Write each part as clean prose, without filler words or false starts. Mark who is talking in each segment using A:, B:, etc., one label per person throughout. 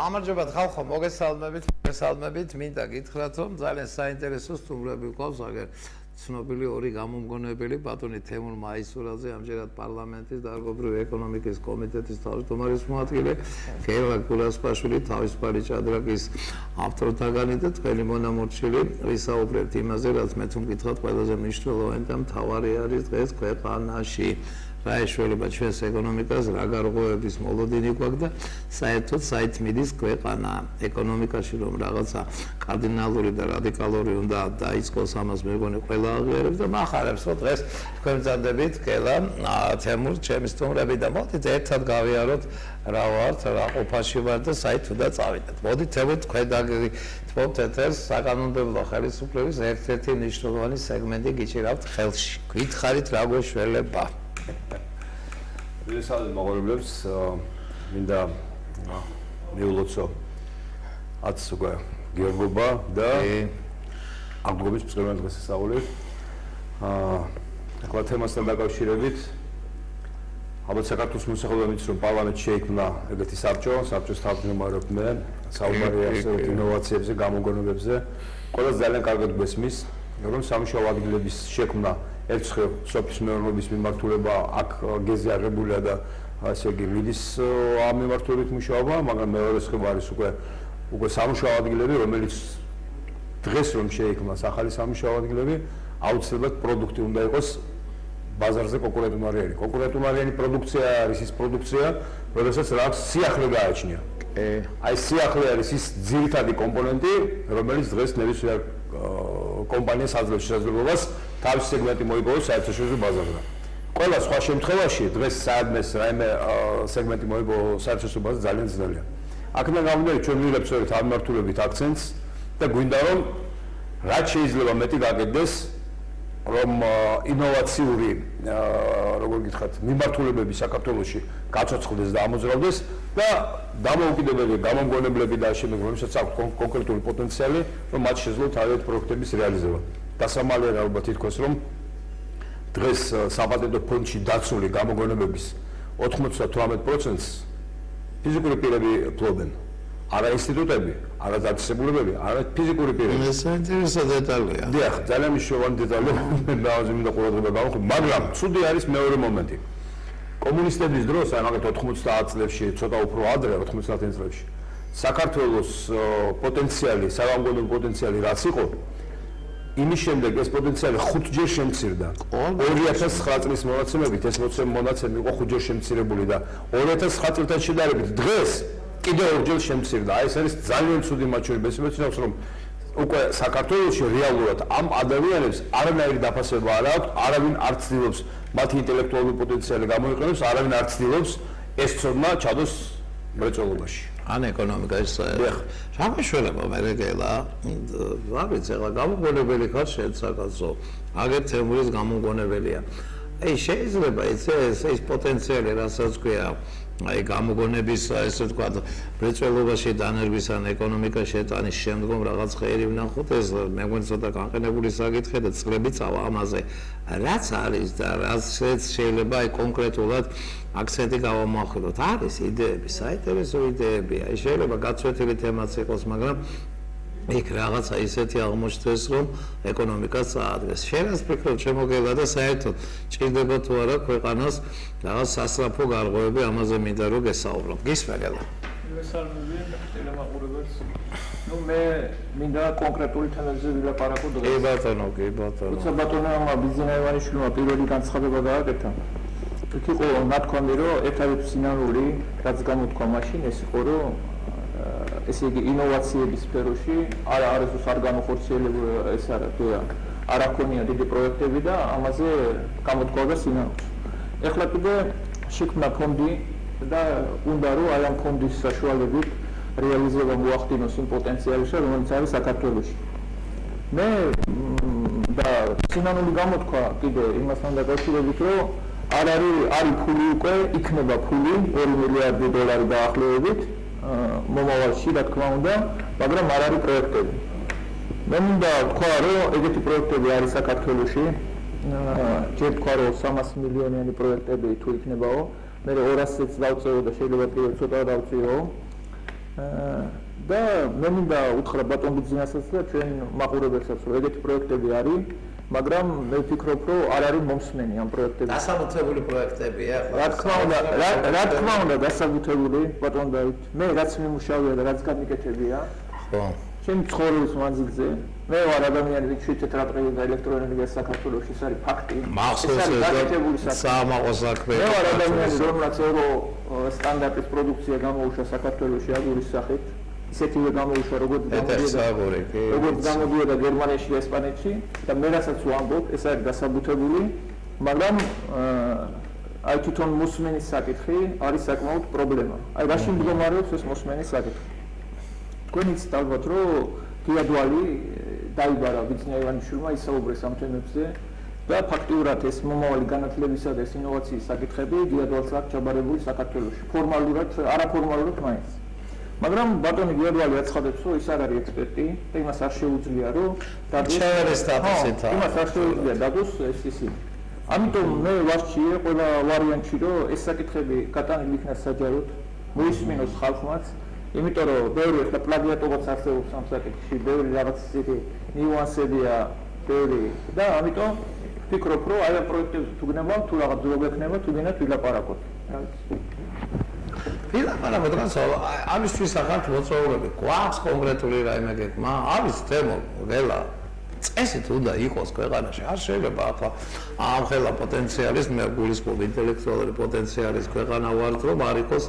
A: გამარჯობათ ხალხო, მოგესალმებით, მინდა გითხრათ, რომ ძალიან საინტერესო სტუმრები გვყავს, აგერ ცნობილი ორი გამომგონებელი ბატონი თემურ მაისურაძე, ამჯერად პარლამენტის დარგობრივი ეკონომიკის კომიტეტის თავმჯდომარის მოადგილე, გელა გულასპაშვილი, თავისუფალი ჭადრაკის ავტორთაგანი და თქვენი მონამორჩილი, ვისაუბრებთ იმაზე, რაც მე თუ მგითხრათ, ყველაზე მნიშვნელოვანი და მთავარი არის დღეს ქვეყანაში. რა ეშველება ჩვენს ეკონომიკას, რა გარღვევების მოლოდინი გვაქვს და საერთოდ საით მიდის ქვეყანა ეკონომიკაში, რომ რაღაცა კარდინალური და რადიკალური უნდა დაიწყოს, ამას მეგონი ყველა აღიარებს და მახარებს, რომ დღეს თქვენ მზადდებით გელა თემურ ჩემი სტუმრები და მოდით ერთად გავიაროთ რა ვართ, რა ყოფაში ვართ და საით უნდა წავიდეთ. მოდით თემურ თქვენ დაგითხოვთ ეთერს საკანონმდებლო ხელისუფლების ერთ-ერთი მნიშვნელოვანი სეგმენტი გიჭირავთ ხელში. გითხარით რა გვეშველება?
B: ვისაუბრეთ მოყოლებს მინდა მიულოცო აც უკვე გიორგობა და აღგობის პირველ დღესასწაულით ახლა თემასთან დაკავშირებით ალბათ საქართველოს მოსახლეობა მის რომ პარლამენტში შეიქმნა ეგეთი საბჭოს თავმჯდომარებ მე საუბარია ასეთ ინოვაციებზე, გამოგონებებზე ყველას ძალიან კარგად გვესმის რომ სამუშაო ადგილების შექმნა ერთხელ სოფლის მეურნეობის მიმართულება აქ გეზიარებულია და ასე იგი მიდის ამ მიმართულებით მუშაობა, მაგრამ მეორე ხება არის უკვე სამუშაო ადგილები, რომელიც დღეს რომ შეიქმნას ახალი სამუშაო ადგილები, აუცილებლად პროდუქტი უნდა იყოს ბაზარზე კონკურენტუნარიანი. კონკურენტუნარიანი პროდუქცია არის ის პროდუქცია, რომელსაც რაც სიახლე გააჩნია. აი სიახლე არის ის ძირითადი კომპონენტი, რომელიც დღეს ნებისმიერ კომპანიას აძლევს შესაძლებლობას თავის სეგმენტი მოიპოვოს საერთაშორისო ბაზარზე. ყველა სხვა შემთხვევაში დღეს საერთმეს რაიმე სეგმენტი მოიპოვოს საერთაშორისო ბაზარზე ძალიან ძნელია. აქედან გამომდინარე ჩვენ მივიღებთ სწორედ ამ მიმართულებით აქცენტს და გვინდა რომ რაც შეიძლება მეტი გაკეთდეს, რომ ინოვაციური როგორ გითხრათ, მიმართულებები საქართველოში გაცოცხლდეს და ამოძრავდეს და დამოუკიდებელი გამომგონებლები და შემდგომ რომელსაც აქვს კონკრეტული პოტენციალი, რომ მათ შეძლოთ თავიანთი პროექტების რეალიზება. დასამალია ალბათ ითქვას, რომ დღეს საპატენტო ფონდში დაცული გამოგონებების 98%-ს ფიზიკური პირები ფლობენ. არა ინსტიტუტები, არა დაწესებულებები, არა ფიზიკური პირები.
A: ეს საინტერესო დეტალია.
B: დიახ, ძალიან მნიშვნელოვანი დეტალია, მინდა ყურადღება გავუხმო, მაგრამ ცუდი არის მეორე მომენტი. კომუნისტების დროს, აი მაგათ 90 წლებში, ცოტა უფრო ადრე 90 წლებში, საქართველოს პოტენციალი, საგამგონებლო პოტენციალი რაც იყო, იმის შემდეგ ეს პოტენციალი 5-ჯერ შემცირდა. 2009 წლის მონაცემებით ეს მონაცემი იყო 5-ჯერ შემცირებული და 2009 წელთან შედარებით დღეს კიდევ 2-ჯერ შემცირდა. აი ეს არის ძალიან ცუდი მაჩვენებელი. ისმენს რომ უკვე საქართველოში რეალურად ამ ადამიანებს არანაირი დაფასება არ აქვს, არავინ არ ცდილობს მათი ინტელექტუალური პოტენციალი გამოიყენოს, არავინ არ ცდილობს ეს ცოდნა ჩადოს მრეწველობაში.
A: ან ეკონომიკაში რა მეშველება მე რეგელა რა ვიცი ახლა გამოგონებელი ხარ შეცაკაცო აგერ თემურის გამოგონებელია აი შეიძლება ეს პოტენციალი რასაც ქვია აი გამოგონების ესე ვთქვათ მრეწველობაში დანერგვის ან ეკონომიკაში შეტანის შემდგომ რაღაც ხეირი ვნახოთ ეს მე მგონი ცოტა განყენებული საკითხია და წლები წავა ამაზე რაც არის და რაც შეიძლება აი კონკრეტულად აქცენტი გავამოახვილოთ. არის იდეები, საინტერესო იდეები. აი შეიძლება გაცვეთილი თემაც იყოს, მაგრამ იქ რაღაცა ისეთი აღმოჩნდეს, რომ ეკონომიკას წაადგეს. შენაც ფიქრობ, შემოგელა და საერთოდ ჭირდება თუ არა ქვეყანას რაღაც სასწრაფო გარღვევები, ამაზე მინდა რომ გესაუბროთ. გისმენელა.
C: მესალმები ტელემაყურებელს. ნუ მე მინდა კონკრეტული თემებზე ვილაპარაკო დღეს.
A: კი ბატონო.
C: თუმცა ბატონმა ბიზნესმენმა პირველი განცხადება გააკეთა. იქ იყო ნათქვამი, რომ ერთადერთი სინანული, რაც გამოთქვა მაშინ, ეს იყო, რომ ესე იგი ინოვაციების სფეროში არასდროს არ განახორციელებული ეს არ აქონია დიდი პროექტები და ამაზე გამოთქვა სინანულს. ეხლა კიდე შექმნა ფონდი და უნდა რომ აი ამ ფონდის საშუალებით რეალიზება მოახდინოს იმ პოტენციალში, რომელიც არის საქართველოში. მე და სინანული გამოთქვა კიდე იმასთან დაკავშირებით, რომ არ არის ფული უკვე, იქნება ფული 2 მილიარდი დოლარი დაახლოებით მომავალში, რა თქმა უნდა, მაგრამ არ არის პროექტები. მე მინდა ვთქვა, რომ ეგეთი პროექტები არის საქართველოში. ჯერ თქვა, რომ 300 მილიონიანი პროექტები თუ იქნებაო, მე 200-ს დავწევო და შეიძლება პირველ ცოტა დავწიო. და მე მინდა უთხრა ბატონ ბიძინასაც და ჩვენ მაყურებელსაც რომ ეგეთი პროექტები არის, მაგრამ მე ვფიქრობ რომ არ არის მომსმენი ამ პროექტებში.
A: დასაბუთებული პროექტებია ხო?
C: რა თქმა უნდა დასაბუთებული ბატონ დავით. მე რაც მიმუშავია და რაც გამიკეთებია,
A: ხო.
C: ჩემი ცხოვრების მანძილზე მე ვარ ადამიანი, ვინც შეიცეთ რა ტყეები და ელექტროენერგია საქართველოში, ეს არის ფაქტი.
A: საამაყო საქმე.
C: მე ვარ ადამიანი, რომელსაც ეურო სტანდარტის პროდუქცია გამოუშვა საქართველოში აგურის სახით. ისეთივე გამოუშვა როგორც გამოდიოდა გერმანიაში და ესპანეთში და მე რასაც ვამბობ, ეს არის დასაბუთებული, მაგრამ აი თვითონ მოსმენის საკითხი არის საკმაოდ პრობლემა. აი რაში მდგომარეობს ეს მოსმენის საკითხი? თქვენ იცით ალბათ, რომ გიადვალი დაიბარა ბიძინა ივანიშვილმა, ისაუბრეს ამ თემებზე და ფაქტიურად ეს მომავალი განათლებისა და ინოვაციის საკითხები გიადვალს აქვს ჩაბარებული საქართველოში. ფორმალურად, არაფორმალურად მაინც. მაგრამ ბატონი გიადვალი აცხადებს, რომ ის არ არის ექსპერტი და იმას არ შეუძლია, რომ
A: ჩაერეს სტატუსით.
C: იმას არ შეუძლია დაგოს ეს ისინი. ამიტომ მე ვარჩიე ყველა ვარიანტში, რომ ეს საკითხები გატანილი იქნას საჯაროდ, მოისმინოს ხალხმაც, იმიტომ რომ ბევრი ახლა პლაგიატობაც არსებობს ამ საკითხში, ბევრი რაღაც ისეთი ნიუანსებია, ბევრი და ამიტომ ვფიქრობ, რომ აი ამ პროექტებზე თუ გნებავთ, თუ რაღაც ძროხა ექნება, თუ გინდათ ვილაპარაკოთ.
A: ვილაპარაკოთ, რასო ამისთვის ახალ მოწვეულები გვაქვს კონკრეტული რაიმე გეგმა, არის თემო ველა წესით უნდა იყოს ქვეყანაში. არ შეიძლება ახლა ამ ხელა პოტენციალის მე გულისხმობ ინტელექტუალური პოტენციალის ქვეყანა ვართ, რომ არ იყოს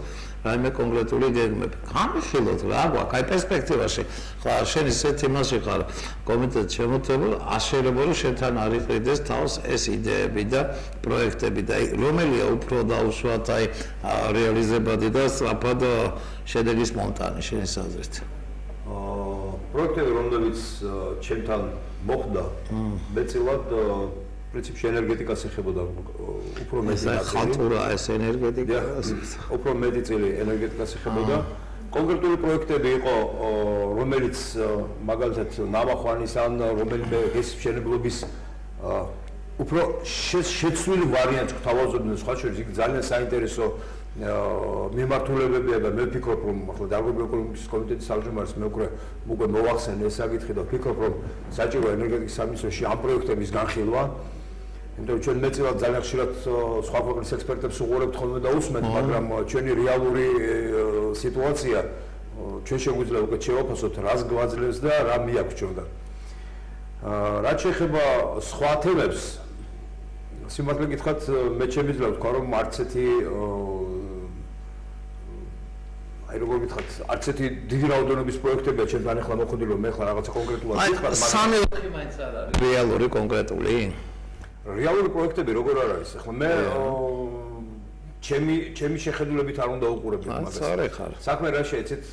A: რაიმე კონკრეტული გეგმები. განვიხილოთ რა გვაქვს, აი პერსპექტივაში. ხა შენ ისეთ იმაში ხარ კომიტეტში შემოთმებულ, შეიძლება რომ შენთან არ იყიდეს თავს ეს იდეები და პროექტები და რომელია უფრო დაუშვათ აი რეალიზებადი და სწრაფად შედეგის მომტანი შენი აზრით.
B: პროექტები, რომლებიც ჩემთან მოხდა, მეწილად პრინციპში ენერგეტიკას ეხებოდა უფრო მეტი
A: ხალხურა ეს ენერგეტიკა
B: უფრო მეტი წილი ენერგეტიკას ეხებოდა. კონკრეტული პროექტები იყო, რომელიც მაგალითად ნამახვანის ან რომელიმე გესმშენებლობის უფრო შეცვლილი ვარიანტს გვთავაზობდნენ სხვა შორის, იქ ძალიან საინტერესო მიმართულებებია და მე ვფიქრობ, რომ ახლა დარგობრივი ეკონომიკის კომიტეტის თავმჯდომარეს მე უკვე მოვახსენე ეს საკითხი და ვფიქრობ, რომ საჭიროა ენერგეტიკის სამინისტროში ამ პროექტების განხილვა. იმიტომ რომ ჩვენ მეწილად ძალიან ხშირად სხვა ქვეყნის ექსპერტებს უყურებთ ხოლმე და უსმენთ, მაგრამ ჩვენი რეალური სიტუაცია ჩვენ შეგვიძლია უკეთ შევაფასოთ, რას გვაძლევს და რა მიაქვს ჩვენგან. რაც შეეხება სხვა თემებს, სიმართლე გითხრათ, მე შემიძლია ვთქვა, რომ არც ერთი აი როგორ გითხრათ, არც ერთი დიდი რაოდენობის პროექტებია ჩემთან ახლა მოხდილი, რომ მე ახლა რაღაცა კონკრეტულად ვიხარ,
A: მაგრამ სამი მაინც არ არის რეალური კონკრეტული.
B: რეალური პროექტები როგორ არ არის? ახლა მე ჩემი შეხედულებით არ უნდა უყურებდეთ მაგას.
A: აცარე ხარ.
B: საქმე რა შეეცეთ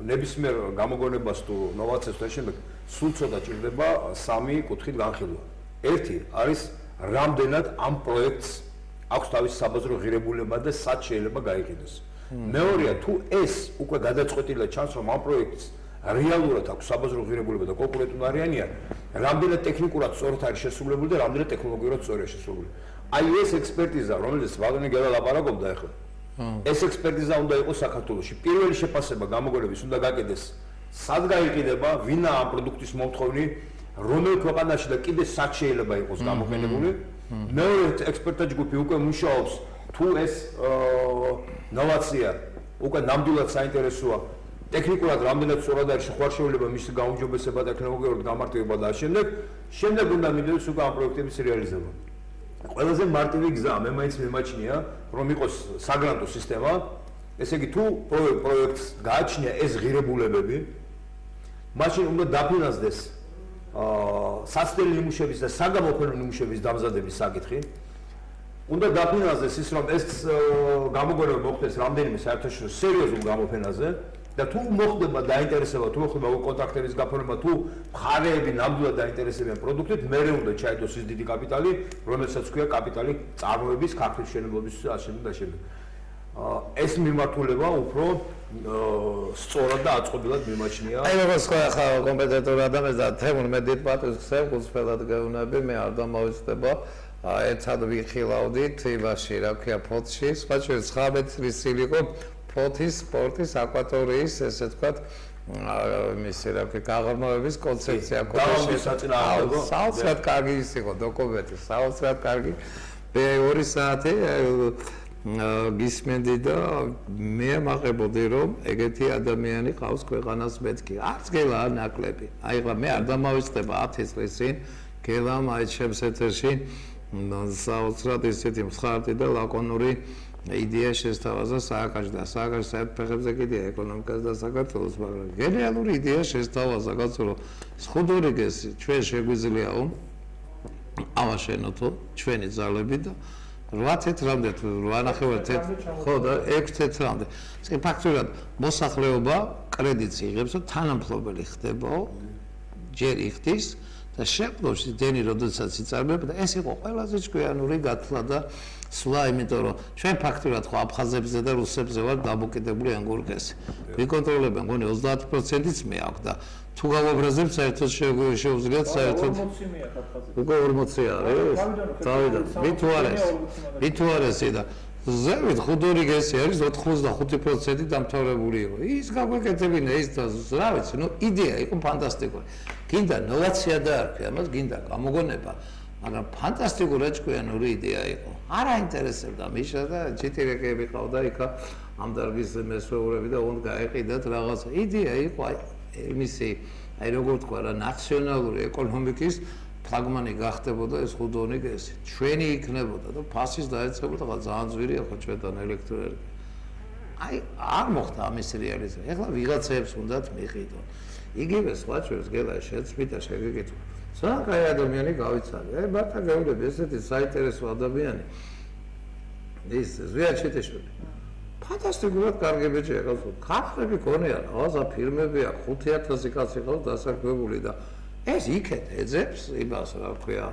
B: ნებისმიერ გამოგონებას თუ ნოვაციას და შემდეგ სულ ცოტა ჭირდება სამი კუთხით განხილვა. ერთი არის რამდენად ამ პროექტს აქვს თავისი საბაზრო ღირებულება და სად შეიძლება გაიყიდოს. მეორეა, თუ ეს უკვე გადაწყვეტილად ჩანს, რომ ამ პროექტს რეალურად აქვს საბაზრო ღირებულება და კონკურენტული არიანია, რამდენად ტექნიკურად სწორად არის შესრულებული და რამდენად ტექნოლოგიურად სწორია შესრულებული. აი ეს ექსპერტიზა, რომელიც ბატონი გელა ლაპარაკობდა ახლა, ეს ექსპერტიზა უნდა იყოს საქართველოში. პირველი შეფასება გამოგონების უნდა გაკეთდეს, სად გაიყიდება, ვინა ამ პროდუქტის მომთხოვნი, რომელ ქვეყანაში და კიდე სად შეიძლება იყოს გამოყენებული. მეორე ექსპერტთა ჯგუფი უკვე მუშაობს, თუ ეს ნოვაცია უკვე ნამდვილად საინტერესოა, ტექნიკურად რამდენად სწორად არის შეხვარშეულება მისი გაუმჯობესება და ტექნოლოგიურად გამარტივება და შემდეგ უნდა მიდევს უკვე ამ პროექტების რეალიზება. ყველაზე მარტივი გზა მე მაინც მიმაჩნია, რომ იყოს საგრანტო სისტემა, ესე იგი თუ პროექტს გააჩნია ეს ღირებულებები, მაშინ უნდა დაფინანსდეს სასწრაფო ნიმუშების და საგამოფენო ნიმუშების დამზადების საკითხი. უნდა დაფინანსდეს ის, რომ ეს გამოგონება მოხდეს რამდენიმე საერთაშორისო სერიოზულ გამოფენაზე და თუ მოხდება დაინტერესება, თუ მოხდება კონტაქტების გაფორმება, თუ მხარეები ნამდვილად დაინტერესებიან პროდუქტით, მერე უნდა ჩაიდოს ის დიდი კაპიტალი, რომელსაც ქვია კაპიტალი წარმოების, ქართლის მშენებლობის და ასე. ეს მიმართულება უფრო სწორად და აწყობილად მიმაჩნია.
A: აი როგორც ხო ახლა კომპეტენტური ადამიანს და თემურ მე დიდ პატივს ვხსევ, გულწრფელად გეუბნები, მე არ დამოვიწყდება. ერთად ვიხილავდით იმაში, რა ქვია, ფოთში, სხვა შორის 19 წლის წინ იყო ფოთის სპორტის აკვატორიის ესე თქვა მისი რა ვქი გაღრმავების კონცეფცია
B: საწინააღმდეგო
A: საოცრად კარგი ის იყო დოკუმენტი საოცრად კარგი მე 2 საათი გისმენდი და მე მაღებოდი რომ ეგეთი ადამიანი ყავს ქვეყანას მეთქი არც გელა არ ნაკლები აი ხა მე არ დამავიწყდება 10 წლის წინ გელამ აი ჩემს ეთერში საოცრად ისეთი მსხარტი და ლაკონური იდეა შესთავაზა სააკაშს საერთფეხებზე კიდია ეკონომიკას და საქართველოს მაგრამ გენიალური იდეა შესთავაზა კაცო რომ სხუდორიგეს ჩვენ შეგვიძლია ავაშენოთო ჩვენი ძალები და 8 თეთრამდე 8 ხო და 6 თეთრამდე ეს ფაქტურად მოსახლეობა კრედიტს იღებს და თანამფლობელი ხდებაო ჯერ იხდის და შეფლოში დენი როდესაც იწარმოება და ეს იყო ყველაზე ჭკვიანური გათვლა და სვლა იმიტომ რომ ჩვენ ფაქტურად ხო აფხაზებზე და რუსებზე ვარ დამოკიდებული ანგურკესი ვიკონტროლებენ გონი 30%-იც მე აქვს და თუ გავაბრაზებ საერთოდ შეუძლიათ საერთოდ უკვე 40 არის დავიდა მით უარესი და ზევით ხუდორიგესი არის 85% დამთავრებული იყო ის გაგვეკეთებინა ის რა ვიცი ნუ იდეა იყო ფანტასტიკური გინდა ნოვაცია დაარქვი ამას გინდა გამოგონება მაგრამ ფანტასტიკური ჭკვიანური იდეა იყო არ აინტერესებდა მიშა და ჩიტირეკები ყავდა იქა ამ დარგის მესვეურები და უნდა გაეყიდათ რაღაცა იდეა იყო აი იმისი აი როგორ თქვა რა ნაციონალური ეკონომიკის ფლაგმანი გახდებოდა ეს ხუდონიგესი ჩვენი იქნებოდა და ფასის დაეცებოდა რა ძალიან ძვირია ხო ჩვენთან ელექტროენერგია აი არ მოხდა ამის რეალიზება ეხლა ვიღაცებს უნდათ მიყიდონ იგივე სხვა ჩვენს გელა შეცვით და შეგეკითხო ძალიან კაი ადამიანი გავიცალე აი მართლა გეუბნები ესეთი საინტერესო ადამიანი ის ზვიაჩეტეშვილი ფანტასტიკურად კარგი ბიჭია ყავს ქართლები ქონია რაღაცა ფირმები აქვს 5000 კაცი ყავს დასაქმებული და ეს იქეთ ეძებს იმას რა ქვია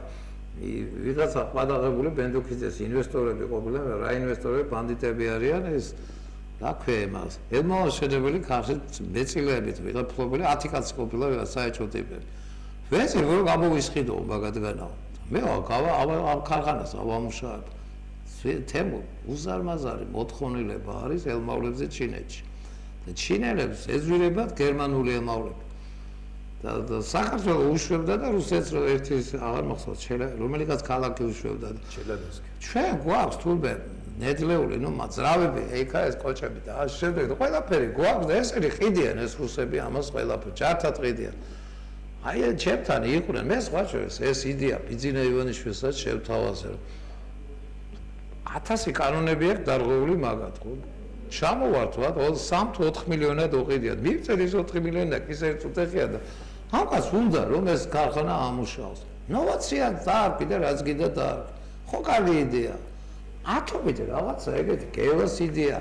A: ვიღაცა ყადაღებული ბენდუქიძეს ინვესტორები ყოფილა რა ინვესტორები ბანდიტები არიან ეს რა ქვია იმას ელმოა შეძებელი ქართლ მეწილეებით ვიღა ფლობელი 10 კაცი ყოფილა ვიღა საერთო ტიპები ვეცი რომ გამოვისყიდო მაგადგანაო მე ამ ქარხანას ავამუშავებ თემო უზარმაზარი მოთხოვნილება არის ელმავლებზე ჩინეთში და ჩინელებს ეძვირებათ გერმანული ელმავლები და საქართველოს უშვებდა და რუსეთს ერთი აღარ მახსოვს რომელიღაც ქალაქი უშვებდა და
B: ჩელაბინსკი
A: ჩვენ გვაქვს თურმე ნედლეული ნუ მაძრავები ეკა ეს კოჭები და ამ შემდეგ ყველაფერი გვაქვს და ესენი ყიდიან ეს რუსები ამას ყველაფერს ჯართად ყიდიან აი ჩემთან იყვნენ მე სხვა შორის ეს იდეა ბიძინა ივანიშვილსაც შევთავაზე რომ 1000 კანონები აქვს დარღვეული მაგათ ხო ჩამოვართვათ 3 თუ 4 მილიონად უყიდიათ მივწერთ ის 4 მილიონი და კისერი წუთეხია და ამას უნდა რომ ეს ქარხანა ამუშავოს ნოვაცია დაარქვი და რაც გინდა დაარქვი ხო კარგი იდეა ათობით რაღაცა ეგეთი კევას იდეა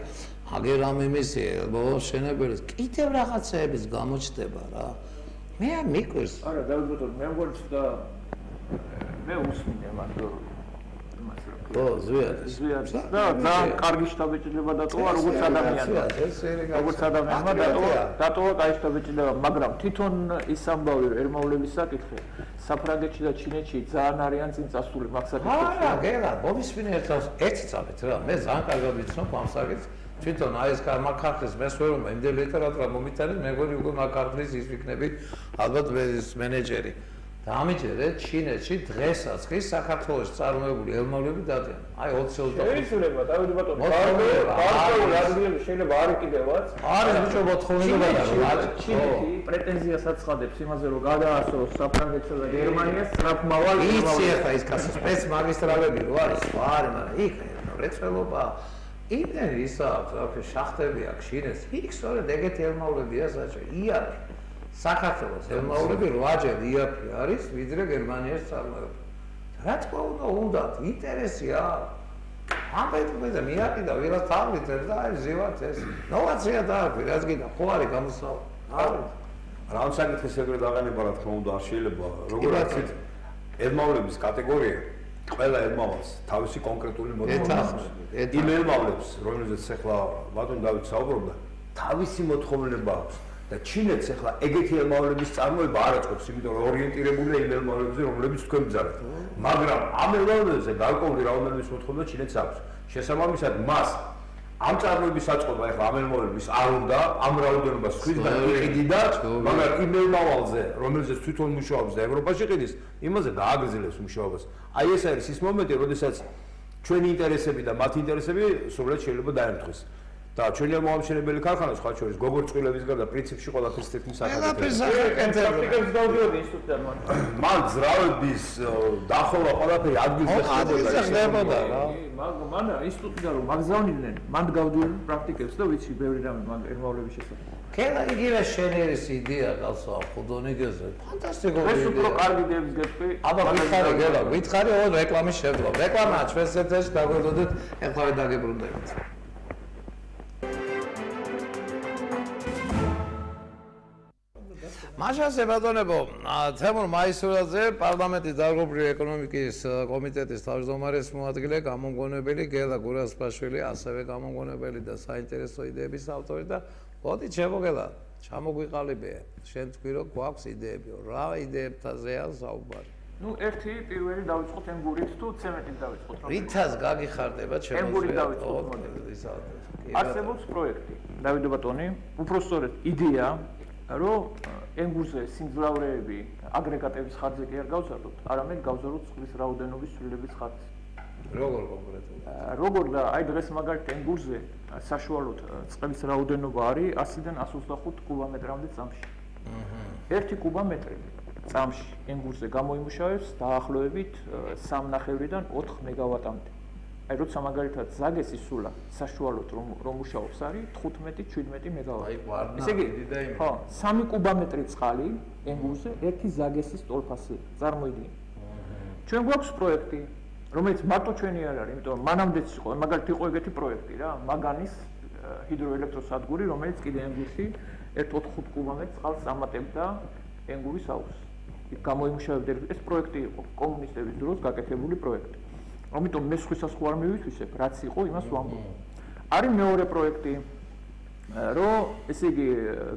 A: აგერ ამ იმისი მოშენებელს კიდევ რაღაცაების გამოჩნდება რა მე არ მიყვარს
C: არა დავიბოთო მე მგონი და მე უსმინე მანდო
A: ო ზვიათს
C: და ძალიან კარგი შტაბეჭდება დატოვა როგორც ადამიანმა დატოვა კაი შტაბეჭდება მაგრამ თვითონ ის ამბავი ერმავლების საკითხი საფრანგეთში და ჩინეთში ძალიან არიან წინ წასული მაგსაკითხებში
A: არა გელა მომისმინე ერთ წამით რა მე ძალიან კარგად ვიცნობ ამ საკითხს თვითონ აი ეს მაკარტის მესვერობა იმდენ ლიტერატურა მომიტანეს მე მგონი უკვე მაკარტის ის ვიქნები ალბათ მენეჯერი და ამიჯერე ჩინეთში დღესაც კი საქართველოს წარმოებული ელმავლები დადიან აი 20-20
C: შეიძლება დავიდი ბატონო ბარკაული ადგილები შეიძლება არ იყიდევაც
A: არის ბიჭო მოთხოვნილება და
C: ჩინეთი პრეტენზიას აცხადებს იმაზე რომ გადაასწროს საფრანგეთსა და გერმანიას სწრაფმავალ
A: იცი ახლა ის კაცი სპეც მაგისტრალები რო არის სხვა არის მაგრამ იქ რეწველობა იმენ ისა აქვს შახტები აქვს ჩინეთს იქ სწორედ ეგეთი ელმავლებია საჭე იაფი საქართველოს ელმავლები 8-ჯერ იაფი არის ვიდრე გერმანიის წარმოება რა თქმა უნდა ინტერესია ამბეთუბედა მიაკიდა ვიღაც თავიდებს და აი ზივართ ეს ნოვაცია დაარქვი რაც გინდა ხო არის გამოსავალი არის
B: რა ამ საკითხის ეგრე დაღანება რა თქმა უნდა არ შეიძლება როგორ აქეთ ელმავლების კატეგორია ყველა ელმავალს თავისი კონკრეტული მოთხოვნა აქვს იმ ელმავლებს რომელზეც ახლა ბატონ დავით საუბრობდა თავისი მოთხოვნება აქვს და ჩინეთს ახლა ეგეთი ელმავლების წარმოება არ აწყობს იმიტომ რომ ორიენტირებულია იმ ელმავლებზე რომლებიც თქვენ ბძართ მაგრამ ამ ელმავლებზე გარკვეული რაოდენობის მოთხოვნა ჩინეთს აქვს შესაბამისად მას ამ წარმოების საწყობა ეხლა ამ ელმოების არ უნდა ამ რაოდენობას ხიდიდან იყიდიდა, მაგრამ იმ ელმავალზე, რომელზეც თვითონ მუშაობს და ევროპაში ყიდის, იმაზე გააგრძელებს მუშაობას. აი ეს არის ის მომენტი, როდესაც ჩვენი ინტერესები და მათი ინტერესები სრულად შეიძლება დაემთხეს. და ჩვენი მომამშენებელი ქარხანა სხვა შორის გოგორ წყვილების გარდა პრინციპში ყველაფერს თითქმის
C: პრაქტიკებს დავდიოდი ინსტიტუტიდან
B: მან ძრავების დახოვა ყველაფერი ადგილზე
A: ხდებოდა რა.
C: მან ინსტიტუტიდან რომ მაგზავნიდნენ, მან გავდიოდი პრაქტიკებს და ვიცი ბევრი რამე მან ერმავლების შესახებ.
A: ქელა იგივე შენერის იდეა გასვა ხუდონიგეზე. ფანტასტიკური
C: ეს უფრო
A: იდეა.
C: კარგი დებს გეტყვი.
A: აბა ვითხარი გელა, ვითხარი ოღონდ რეკლამის შეძლო. რეკლამაა ჩვენს ეთერში დაგვერდოდეთ, ეხლა დაგებრუნდებით. მაშასე ბატონებო, თემურ მაისურაძე პარლამენტის დარგობრივი ეკონომიკის კომიტეტის თავმჯდომარის მოადგილე, გამომგონებელი გელა გურასპაშვილი, ასევე გამომგონებელი და საინტერესო იდეების ავტორი და მოდი შემოგელა, ჩამოგვიყალიბე, შენ თქვი რომ გვაქვს იდეები, რა იდეებთაზეა საუბარი?
C: ნუ ერთი პირველი დავიწყოთ ემბურით თუ ცემენტით დავიწყოთ რა.
A: რითაც გაგიხარდება ჩემს
C: ემბურით დავიწყოთ მოდი. არსებობს პროექტი. დავიდ ბატონი, უпростоრეთ იდეა რომ ემბურზე სიმძლავრეები აგრეგატების ხარჯზე კი არ გავზარდოთ, არამედ გავზარდოთ წყლის რაოდენობის ცვლილების ხარჯზე.
A: როგორ კონკრეტულად?
C: როგორ და აი დღეს მაგალითად ემბურზე საშუალოდ წყლის რაოდენობა არის 100-დან 125 კუბომეტრამდე წამში. 1 კუბომეტრი წამში ემბურზე გამოიმუშავებს დაახლოებით 3.5-დან 4 მეგავატამდე. აი როცა მაგალითად ზაგესის სულა საშუალოდ რომ მუშაობს არის 15-17 მეგავატი. ესე იგი, ხო, 3 კუბომეტრი წყალი ემბურზე 1 ზაგესის ტოლფასი წარმოიდგინე. ჩვენ გვაქვს პროექტი, რომელიც მარტო ჩვენი არ არის, იმიტომ რომ მანამდეც იყო, მაგალითად იყო ეგეთი პროექტი რა, მაგანის ჰიდროელექტროსადგური, რომელიც კიდე ემბურში 1.4 კუბომეტრ წყალს ამატებდა ემბურის აუზს. იქ გამოიმუშავებდა ეს პროექტი იყო კომუნისტების დროს გაკეთებული პროექტი. ამიტომ მე სხვისას ხო არ მივითვისებ, რაც იყო, იმას ვამბობ. არის მეორე პროექტი, რომ ესე იგი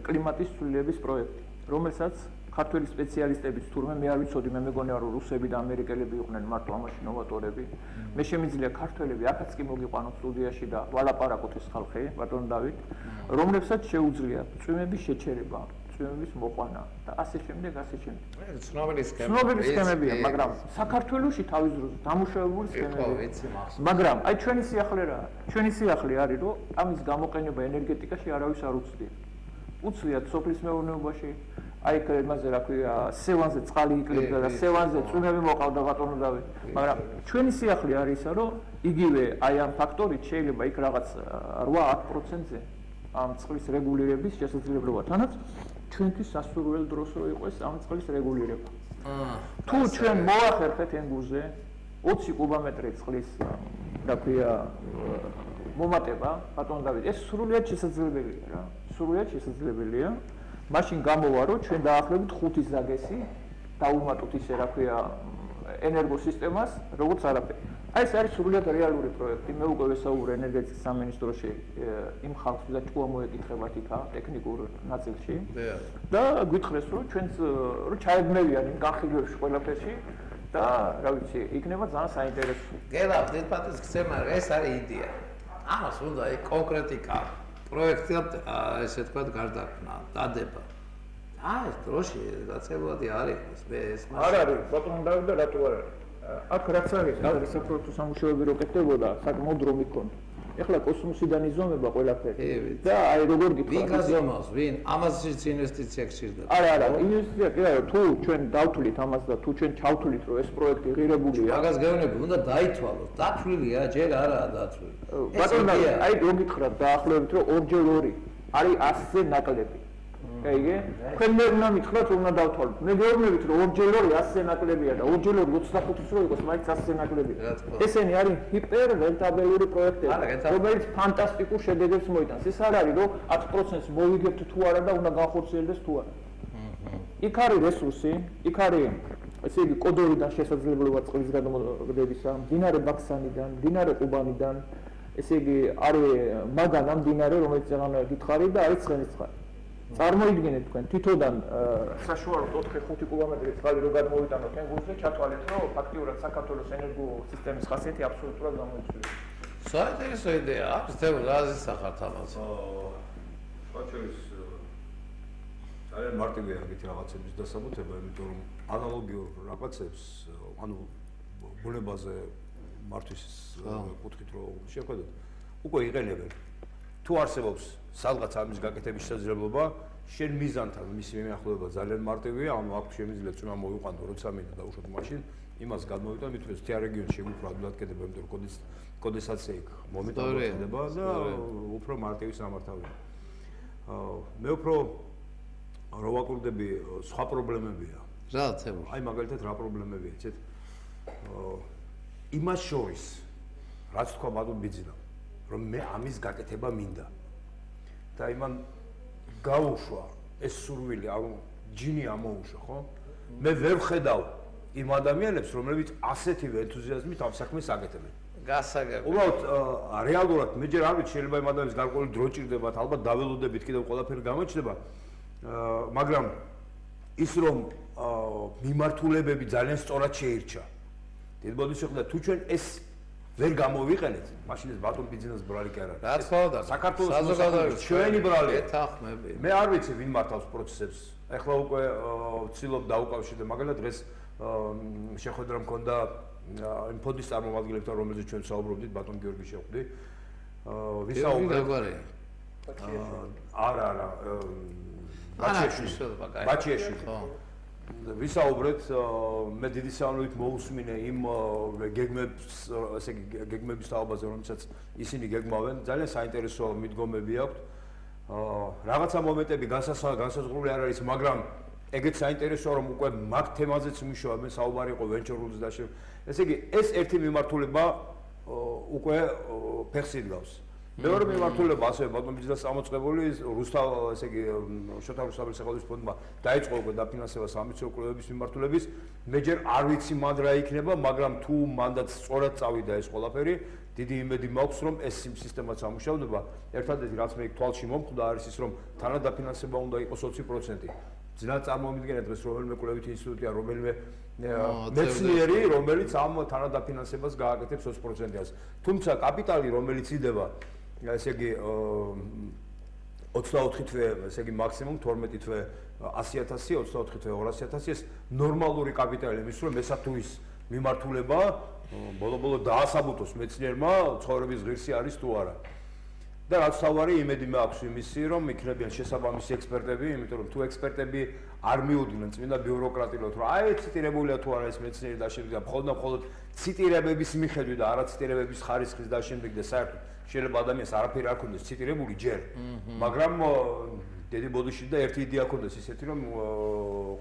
C: კლიმატის ცვლილების პროექტი, რომელსაც ქართველი სპეციალისტებიც თურმე მე არ ვიცოდი, მე მეგონია რომ რუსები და ამერიკელები იყვნენ მარტო ამაში ნოვატორები. მე შემიძლია ქართველები აქაც კი მოგიყვანოთ სტუდიაში და ვალაპარაკოთ ეს ხალხი, ბატონ დავით, რომლებსაც შეუძლიათ წვიმების შეჩერება, წვიმების მოყვანა და ასე შემდეგ, ასე შემდეგ.
A: ცნობილი
C: სქემებია, მაგრამ საქართველოში თავის დროზე დამუშავებული სქემებია. მაგრამ აი ჩვენი სიახლე რა? ჩვენი სიახლე არის, რომ ამის გამოყენება ენერგეტიკაში არავის არ უცდია. უცდიათ სოფლის მეურნეობაში, აი იმაზე რა ქვია, სევანზე წყალი იკლებდა და სევანზე წვიმები მოყავდა ბატონო დავით. მაგრამ ჩვენი სიახლე არის ისა, რომ იგივე აი ამ ფაქტორით შეიძლება იქ რაღაც 8-10%-ზე ამ წყლის რეგულირების შესაძლებლობა თანაც ჩვენთვის სასურველ დროს რო იყოს ამ წყლის რეგულირება. თუ ჩვენ მოახერხეთ ემბურზე 20 კუბომეტრი წყლის რა ქვია მომატება, ბატონ დავით, ეს სრულიად შესაძლებელია რა. სრულიად შესაძლებელია. მაშინ გამოვა რომ ჩვენ დაახლოებით 5 ზაგესი დაუმატოთ ისე რა ქვია ენერგოსისტემას, როგორც არაფერი. აი ეს არის სრულიად რეალური პროექტი. მე უკვე ვესაუბრე ენერგეტიკის სამინისტროში იმ ხალხს და ჭუა მოეკითხებათ იქა ტექნიკურ ნაწილში. და გითხრეს რომ ჩვენც რომ ჩაებმევიან იმ განხილვებში ყველაფერში და რა ვიცი, იქნება ძალიან საინტერესო.
A: გელა, დედფათის გცემა, ეს არის იდეა. ამას უნდა კონკრეტიკა, პროექტად ესე თქვა გარდაქმნა, დადება. ეს დროში გაცემადი არის, მე ეს
C: არ არის, ბატონო დავით და რატო არ არის? აქ რაც არის, გადადის საპროექტო სამუშაოები რო კეთდებოდა, საკმაოდ რომ იქონდა. ეხლა კოსმოსიდან იზომება ყველაფერი. და აი როგორ გითხრა?
A: ვინ გაზომავს, ვინ? ამაზეც ინვესტიცია გჭირდება.
C: არა, ინვესტიცია კი არა, თუ ჩვენ დავთვლით ამას და თუ ჩვენ ჩავთვლით, რომ ეს პროექტი ღირებულია,
A: მაგას გეუბნები, უნდა დაითვალოს. დათვლილია, ჯერ არაა დათვლილი.
C: ბატონო, აი რო გითხრათ დაახლოებით, რომ 2x2 არის 100-ზე ნაკლები. გაიგე? თქვენ მე უნდა მითხრათ, რომ უნდა დავთვალოთ. მე გეუბნებით, რომ 2x2 100-ზე ნაკლებია და 2x2 25-ის რო იყოს, მაინც 100-ზე ნაკლებია. ესენი არის ჰიპერრენტაბელური პროექტები, რომელიც ფანტასტიკურ შედეგებს მოიტანს. ეს არ არის, რომ 10%-ს მოვიგებთ თუ არა და უნდა განხორციელდეს თუ არა. იქ არის რესურსი, იქ არის ესე იგი კოდორიდან შესაძლებლობა წყლის გადამოყრებისა, მდინარე ბაქსანიდან, მდინარე ყუბანიდან, ესე იგი არის მაგანა მდინარე, რომელიც ძალიან გითხარი და არის ცხენისწყალი. წარმოიდგინეთ თქვენ თვითონდან საშუალოდ 4-5 კუბომეტრი წყალი რო გადმოვიტანოთ ემბურზე, ჩათვალეთ, რომ ფაქტიურად საქართველოს ენერგო სისტემის ხასიათი აბსოლუტურად გამოიცვალა.
A: საინტერესო იდეა აქვს, თემურ რაზეც ახართ ამას.
B: საჭირის ძალიან მარტივია ეგეთი რაღაცების დასაბუთება, იმიტომ რომ ანალოგიურ რაღაცებს, ანუ ბუნებაზე მართვის კუთხით რო შეხედოთ, უკვე იყენებენ. თუ არსებობს სადღაც ამის გაკეთების შესაძლებლობა, შენ მიზანთან მისი მიმართულება ძალიან მარტივია, ანუ აქ შემიძლია წვიმა მოიყვანო, როცა მინდა დაუშვათ მაშინ, იმას გადმოვიტან, მით უმეტეს თეა რეგიონში შეგვიფრა დაკეთება, იმიტომ რომ კოდესაცია იქ მომენტალურად ხდება და უფრო მარტივი სამართავია. მე უფრო რო ვაკურდები სხვა პრობლემებია.
A: რა თემურ?
B: აი მაგალითად რა პრობლემებია, იცით? იმას შორის რაც თქვა ბატონ ბიძინამ, რომ მე ამის გაკეთება მინდა. და იმან გაუშვა ეს სურვილი, ანუ ჯინი ამოუშვა, ხო? მე ვერ ვხედავ იმ ადამიანებს, რომლებიც ასეთივე ენთუზიაზმით ამ საქმეს აკეთებენ.
A: გასაგები.
B: უბრალოდ რეალურად მე ჯერ არ ვიცი, შეიძლება იმ ადამიანის გარკვეული დრო ჭირდებათ, ალბათ დაველოდებით კიდევ ყველაფერი გამოჩნდება, მაგრამ ის რომ მიმართულებები ძალიან სწორად შეირჩა. დიდბოდი შეხვდა თუ ჩვენ ეს ვერ გამოვიყენეთ, მაშინ ეს ბატონ ბიძინას ბრალი კი არ არის.
A: რა თქმა უნდა,
B: საქართველოს
A: საზოგადოების
B: ჩვენი ბრალია.
A: ეთანხმები.
B: მე არ ვიცი ვინ მართავს პროცესებს. ეხლა უკვე ვცდილობ დავუკავშირდე, მაგალითად დღეს შეხვედრა მქონდა იმ ფონდის წარმომადგენლებთან, რომელზეც ჩვენ საუბრობდით, ბატონ გიორგი შეხვდი.
A: ვისაუბრეთ?
B: არა, ბაჩიაშვილი. ხო. ვისაუბრეთ, მე დიდი სამლით მოусმინე იმ გეგმებს, ესე იგი გეგმების თაობაზე, რომელსაც ისინი გეგმავენ, ძალიან საინტერესო მიდგომები აქვთ. რაღაცა მომენტები განსაზღვრული არ არის, მაგრამ ეგეც საინტერესოა, რომ უკვე მაგ თემაზეც მუშაობ, მე საუბარი იყო ვენჩორულზე და ესე იგი ეს ერთი მიმართულება უკვე ფეხს იდგავს. მეორე მიმართულება ასევე ბატონ ბიძინას წამოწყებული რუსთავ, ესე იგი შოთა რუსთაველის სახელობის ფონდმა დაიწყო უკვე დაფინანსება სამეცნიერო კვლევების მიმართულების. მე ჯერ არ ვიცი მან რა იქნება, მაგრამ თუ მანდაც სწორად წავიდა ეს ყველაფერი, დიდი იმედი მაქვს, რომ ეს სისტემაც ამუშავდება. ერთადერთი რაც მე თვალში მომხვდა არის ის, რომ თანადაფინანსება უნდა იყოს 20%. ძნად წარმოვიდგინეთ დღეს რომელიმე კვლევითი ინსტიტუტია, რომელიმე მეცნიერი, რომელიც ამ თანადაფინანსებას გააკეთებს 20%-ას. თუმცა კაპიტალი, რომელიც იდება, ესე იგი 24 თვე, ესე იგი მაქსიმუმ 12 თვე 100.000, 24 თვე 200.000, ეს ნორმალური კაპიტალი იმის, რომ ესა თუ ის მიმართულება ბოლო-ბოლო დაასაბუთოს მეცნიერმა, ცხოვრების ღირსი არის თუ არა. და რაც თავარი იმედი მაქვს იმისი, რომ იქნებიან შესაბამისი ექსპერტები, იმიტომ რომ თუ ექსპერტები არ მიუდგნენ წმინდა ბიუროკრატიულად, რომ აი ციტირებულია თუ არა ეს მეცნიერი და შემდეგ მხოლოდ ციტირებების მიხედვით და არა ციტირებების ხარისხის და შემდეგ და საერთოდ შეიძლება ადამიანს არაფერი არ ქონდეს ციტირებული ჯერ, მაგრამ დიდი ბოდიში და ერთი იდეა ქონდეს ისეთი, რომ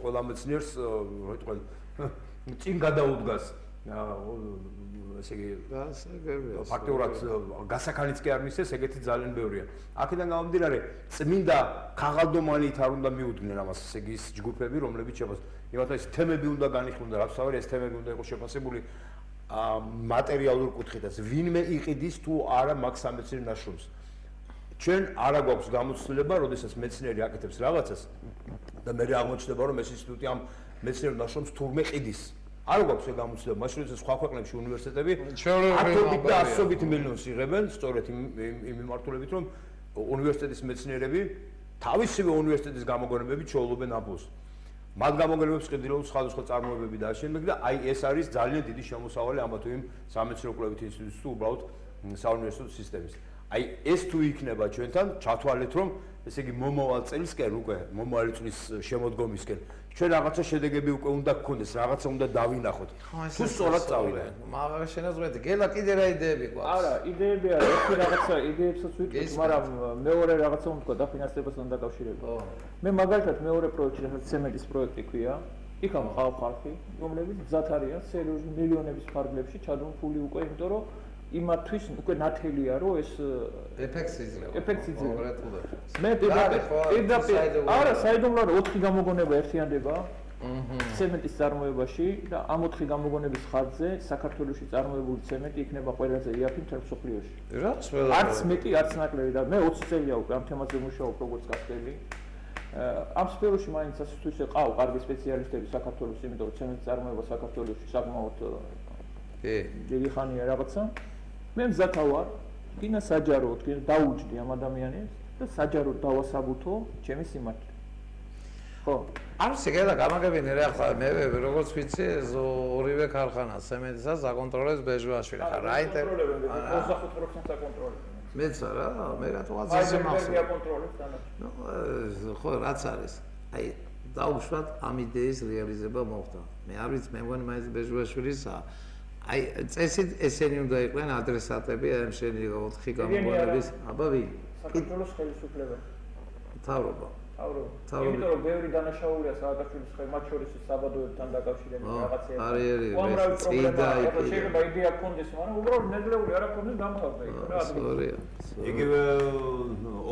B: ყველა მეცნიერს რა იტყვენ წინ გადაუდგას ესე იგი ფაქტობრივად გასახანიც კი არ მისცეს, ეგეთი ძალიან ბევრია. აქედან გამომდინარე, წმინდა ქაღალდომანით არ უნდა მიუდგნენ ამას, ესე იგი ის ჯგუფები, რომლებიც შეფასებულნი. იმათ ეს თემები უნდა განიხილონ და რაც თავი ეს თემები უნდა იყოს შეფასებული მატერიალურ კუთხითაც. ვინმე იყიდის თუ არა მაგ სამეცნიერო ნაშრომს. ჩვენ არა გვაქვს გამოცდილება, როდესაც მეცნიერი აკეთებს რაღაცას და მე აღმოჩნდება, რომ ეს ინსტიტუტი ამ მეცნიერ ნაშრომს თურმე ყიდის. არ გვაქვს გამოცდილება, მაშინ როდესაც სხვა ქვეყნებში უნივერსიტეტები 10-ობით და 100-ობით მილიონს იღებენ, სწორედ იმ მიმართულებით, რომ უნივერსიტეტის მეცნიერები თავისივე უნივერსიტეტის გამოგონებებით შეულობენ აპლოს. მათ გამოგონებებს ყიდულობენ სხვადასხვა წარმოებები და შემდეგ და აი ეს არის ძალიან დიდი შემოსავალი ამა თუ იმ სამეცნიერო კვლევითი ინსტიტუტის თუ უბრალოდ საუნივერსიტეტო სისტემის. აი ეს თუ იქნება ჩვენთან, ჩათვალეთ, რომ ესე იგი მომავალ წელსკენ უკვე მომავალი წლის შემოდგომისკენ ჩვენ რაღაცა შედეგები უკვე უნდა გქონდეს, რაღაცა უნდა დავინახოთ. თუ სწორად წავიდა.
A: მაგრამ შენაზღვრეთი, გელა კიდე რა იდეები გვაქვს?
C: არა, იდეები არა, ერთი რაღაცა იდეებსაც ვიტყვით, მაგრამ მეორე რაღაცა უნდა დაფინანსებასთან დაკავშირებით. მე მაგალითად მეორე პროექტი, რასაც ცემენტის პროექტი ქვია, იქ ამყავ ხალხი, რომლებიც გზად არიან სერიოზული მილიონების ფარგლებში ჩადონ ფული უკვე, იმიტომ რომ იმათვის უკვე ნათელია, რომ ეს
A: ეფექტს იძლევა.
C: ეფექტს იძლევა.
A: კონკრეტულად.
C: მე პირდაპირ არა, საიდუმლო 4 გამოგონება ერთიანდება ცემენტის წარმოებაში და ამ 4 გამოგონების ხარჯზე საქართველოში წარმოებული ცემენტი იქნება ყველაზე იაფი მთელ მსოფლიოში. არც მეტი, არც ნაკლები და მე 20 წელია უკვე ამ თემაზე მუშაობ როგორც კაპიტელი. ამ სფეროში მაინც ასე თუ ისე ყავ კარგი სპეციალისტები საქართველოს, იმიტომ რომ ცემენტის წარმოება საქართველოში საკმაოდ დიდი ხანია რაღაცა. მე მზათა ვარ კინა საჯაროდ კინა დაუჯდი ამ ადამიანებს და საჯაროდ დავასაბუთო ჩემი სიმართლე ხო
A: არის ეგრე გამაგებინე რა ხარ მე როგორც ვიცი ეს ორივე ქარხანა ცემენტისა საკონტროლებს ბეჟვაშვილი ხარ რა
C: ინტერესებს 25% აკონტროლებენ
A: მეც რა მე რატოაც ესე მახსოვს
C: აკონტროლებს
A: ნუ ხო რაც არის აი დაუშვათ ამ იდეის რეალიზება მოხდა მე არ ვიცი მე მგონი მაინც ბეჟვაშვილისა აი წესით ესენი უნდა იყვნენ ადრესატები ამ შენი 4 გამოგონების აბა ვინ
C: საქართველოს ხელისუფლება
A: თავრობა
C: იმიტომ რომ ბევრი დანაშაულია სააკაშვილის ხელში მათ შორის საბადოებთან დაკავშირებული რაღაცეები
A: არის
C: უამრავი პრობლემა შეიძლება იდეა გქონდეს მაგრამ უბრალოდ ნედლეული არ აქვს დამთავრდა იქ რა
A: სწორია
B: იგივე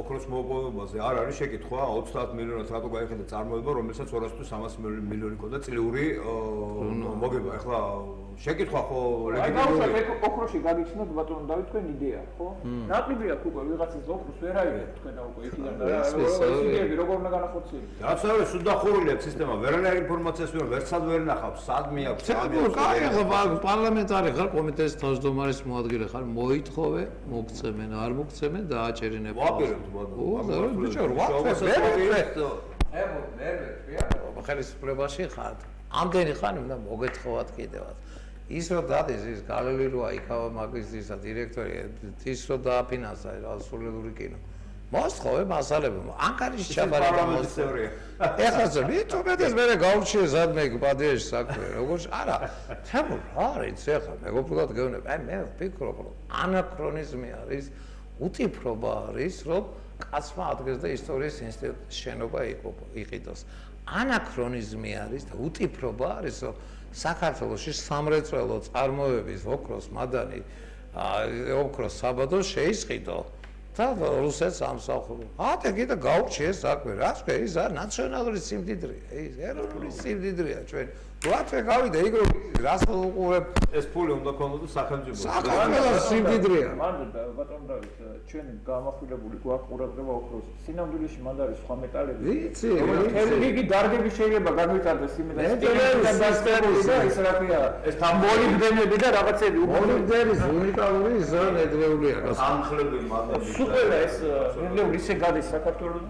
B: ოქროს მოპოვებაზე არ არის შეკითხვა 30 მილიონად რატო გაიხადა წარმოება რომელსაც 200 თუ 300 მილიონი ქონდა წლიური მოგება ახლა შეკითხვა ხო
C: ლეგიტიმური ოქროში გაგიჩნდათ ბატონო დავით თქვენ იდეა ხო ნაკლები აქვს უკვე ვიღაცის ოქროს ვერ აიღეთ თქვენ უკვე იქიდან და იდეები როგორ უნდა განახორციელოს
B: რაც არის სუდახურული აქვს სისტემა ვერანაირ ინფორმაციას ვერც სად ვერ ნახავს სად მიაქვს
A: კაი ახლა პარლამენტარი ხარ კომიტეტის თავმჯდომარის მოადგილე ხარ მოითხოვე მოგცემენ არ მოგცემენ დააჭერინებ
B: ვაპირებთ ბატონო
A: ბიჭო რა ხელისუფლებაში ხარ ამდენი ხანი უნდა მოგეთხოვათ კიდევაც ის რომ დადეს ის გალილეოა იქავა მაგისტრისა დირექტორი ის რომ დააფინანსა რა სულელური კინო მოსხოვე მასალები ანგარიში ჩაბარება მოსწორია ეხლა მithumetes მე გაურჩიე სადმე პადიაში საქმე როგორ არა თემურ არის ეხლა მეგობრულად გეუბნები აი მე ვფიქრობ რომ ანაქრონიზმი არის უტიფრობა არის რომ კაცმა ადგეს და ისტორიის ინსტიტუტის შენობა იყიდოს ანაქრონიზმი არის და უტიფრობა არის რომ საქართველოში სამრეწველო წარმოების ოქროს მადანი ოქროს საბადო შეისყიდო და რუსეთს ამსახურა. ათე კიდე გაურჩიე საქმე, რას ქვია ის არის ნაციონალური სიმდიდრეა, ის ეროვნული სიმდიდრეა ჩვენ. ლატვია გავიდა იქ რომ რას უყურებ
B: ეს ფული უნდა ქონოდოს სახელმწიფოს.
A: საქართველოს სიმდიდრეა.
C: მანდ ბატონო დავით ჩვენ გამახვილებული გვაქვს ყურადღება ოქროს. სინამდვილეში მანდ არის სხვა მეტალები.
A: ვიცი,
C: თელმიგი დარგები შეიძლება განვითარდეს იმედად. ეს რა ქვია? ეს მოლიბდენები და რაღაცები.
A: მოლიბდენის უნიკალური ზონა ნედლეულია.
B: ამხლები მანდ
C: სუპერა ეს ნედლეული ისე გადის საქართველოს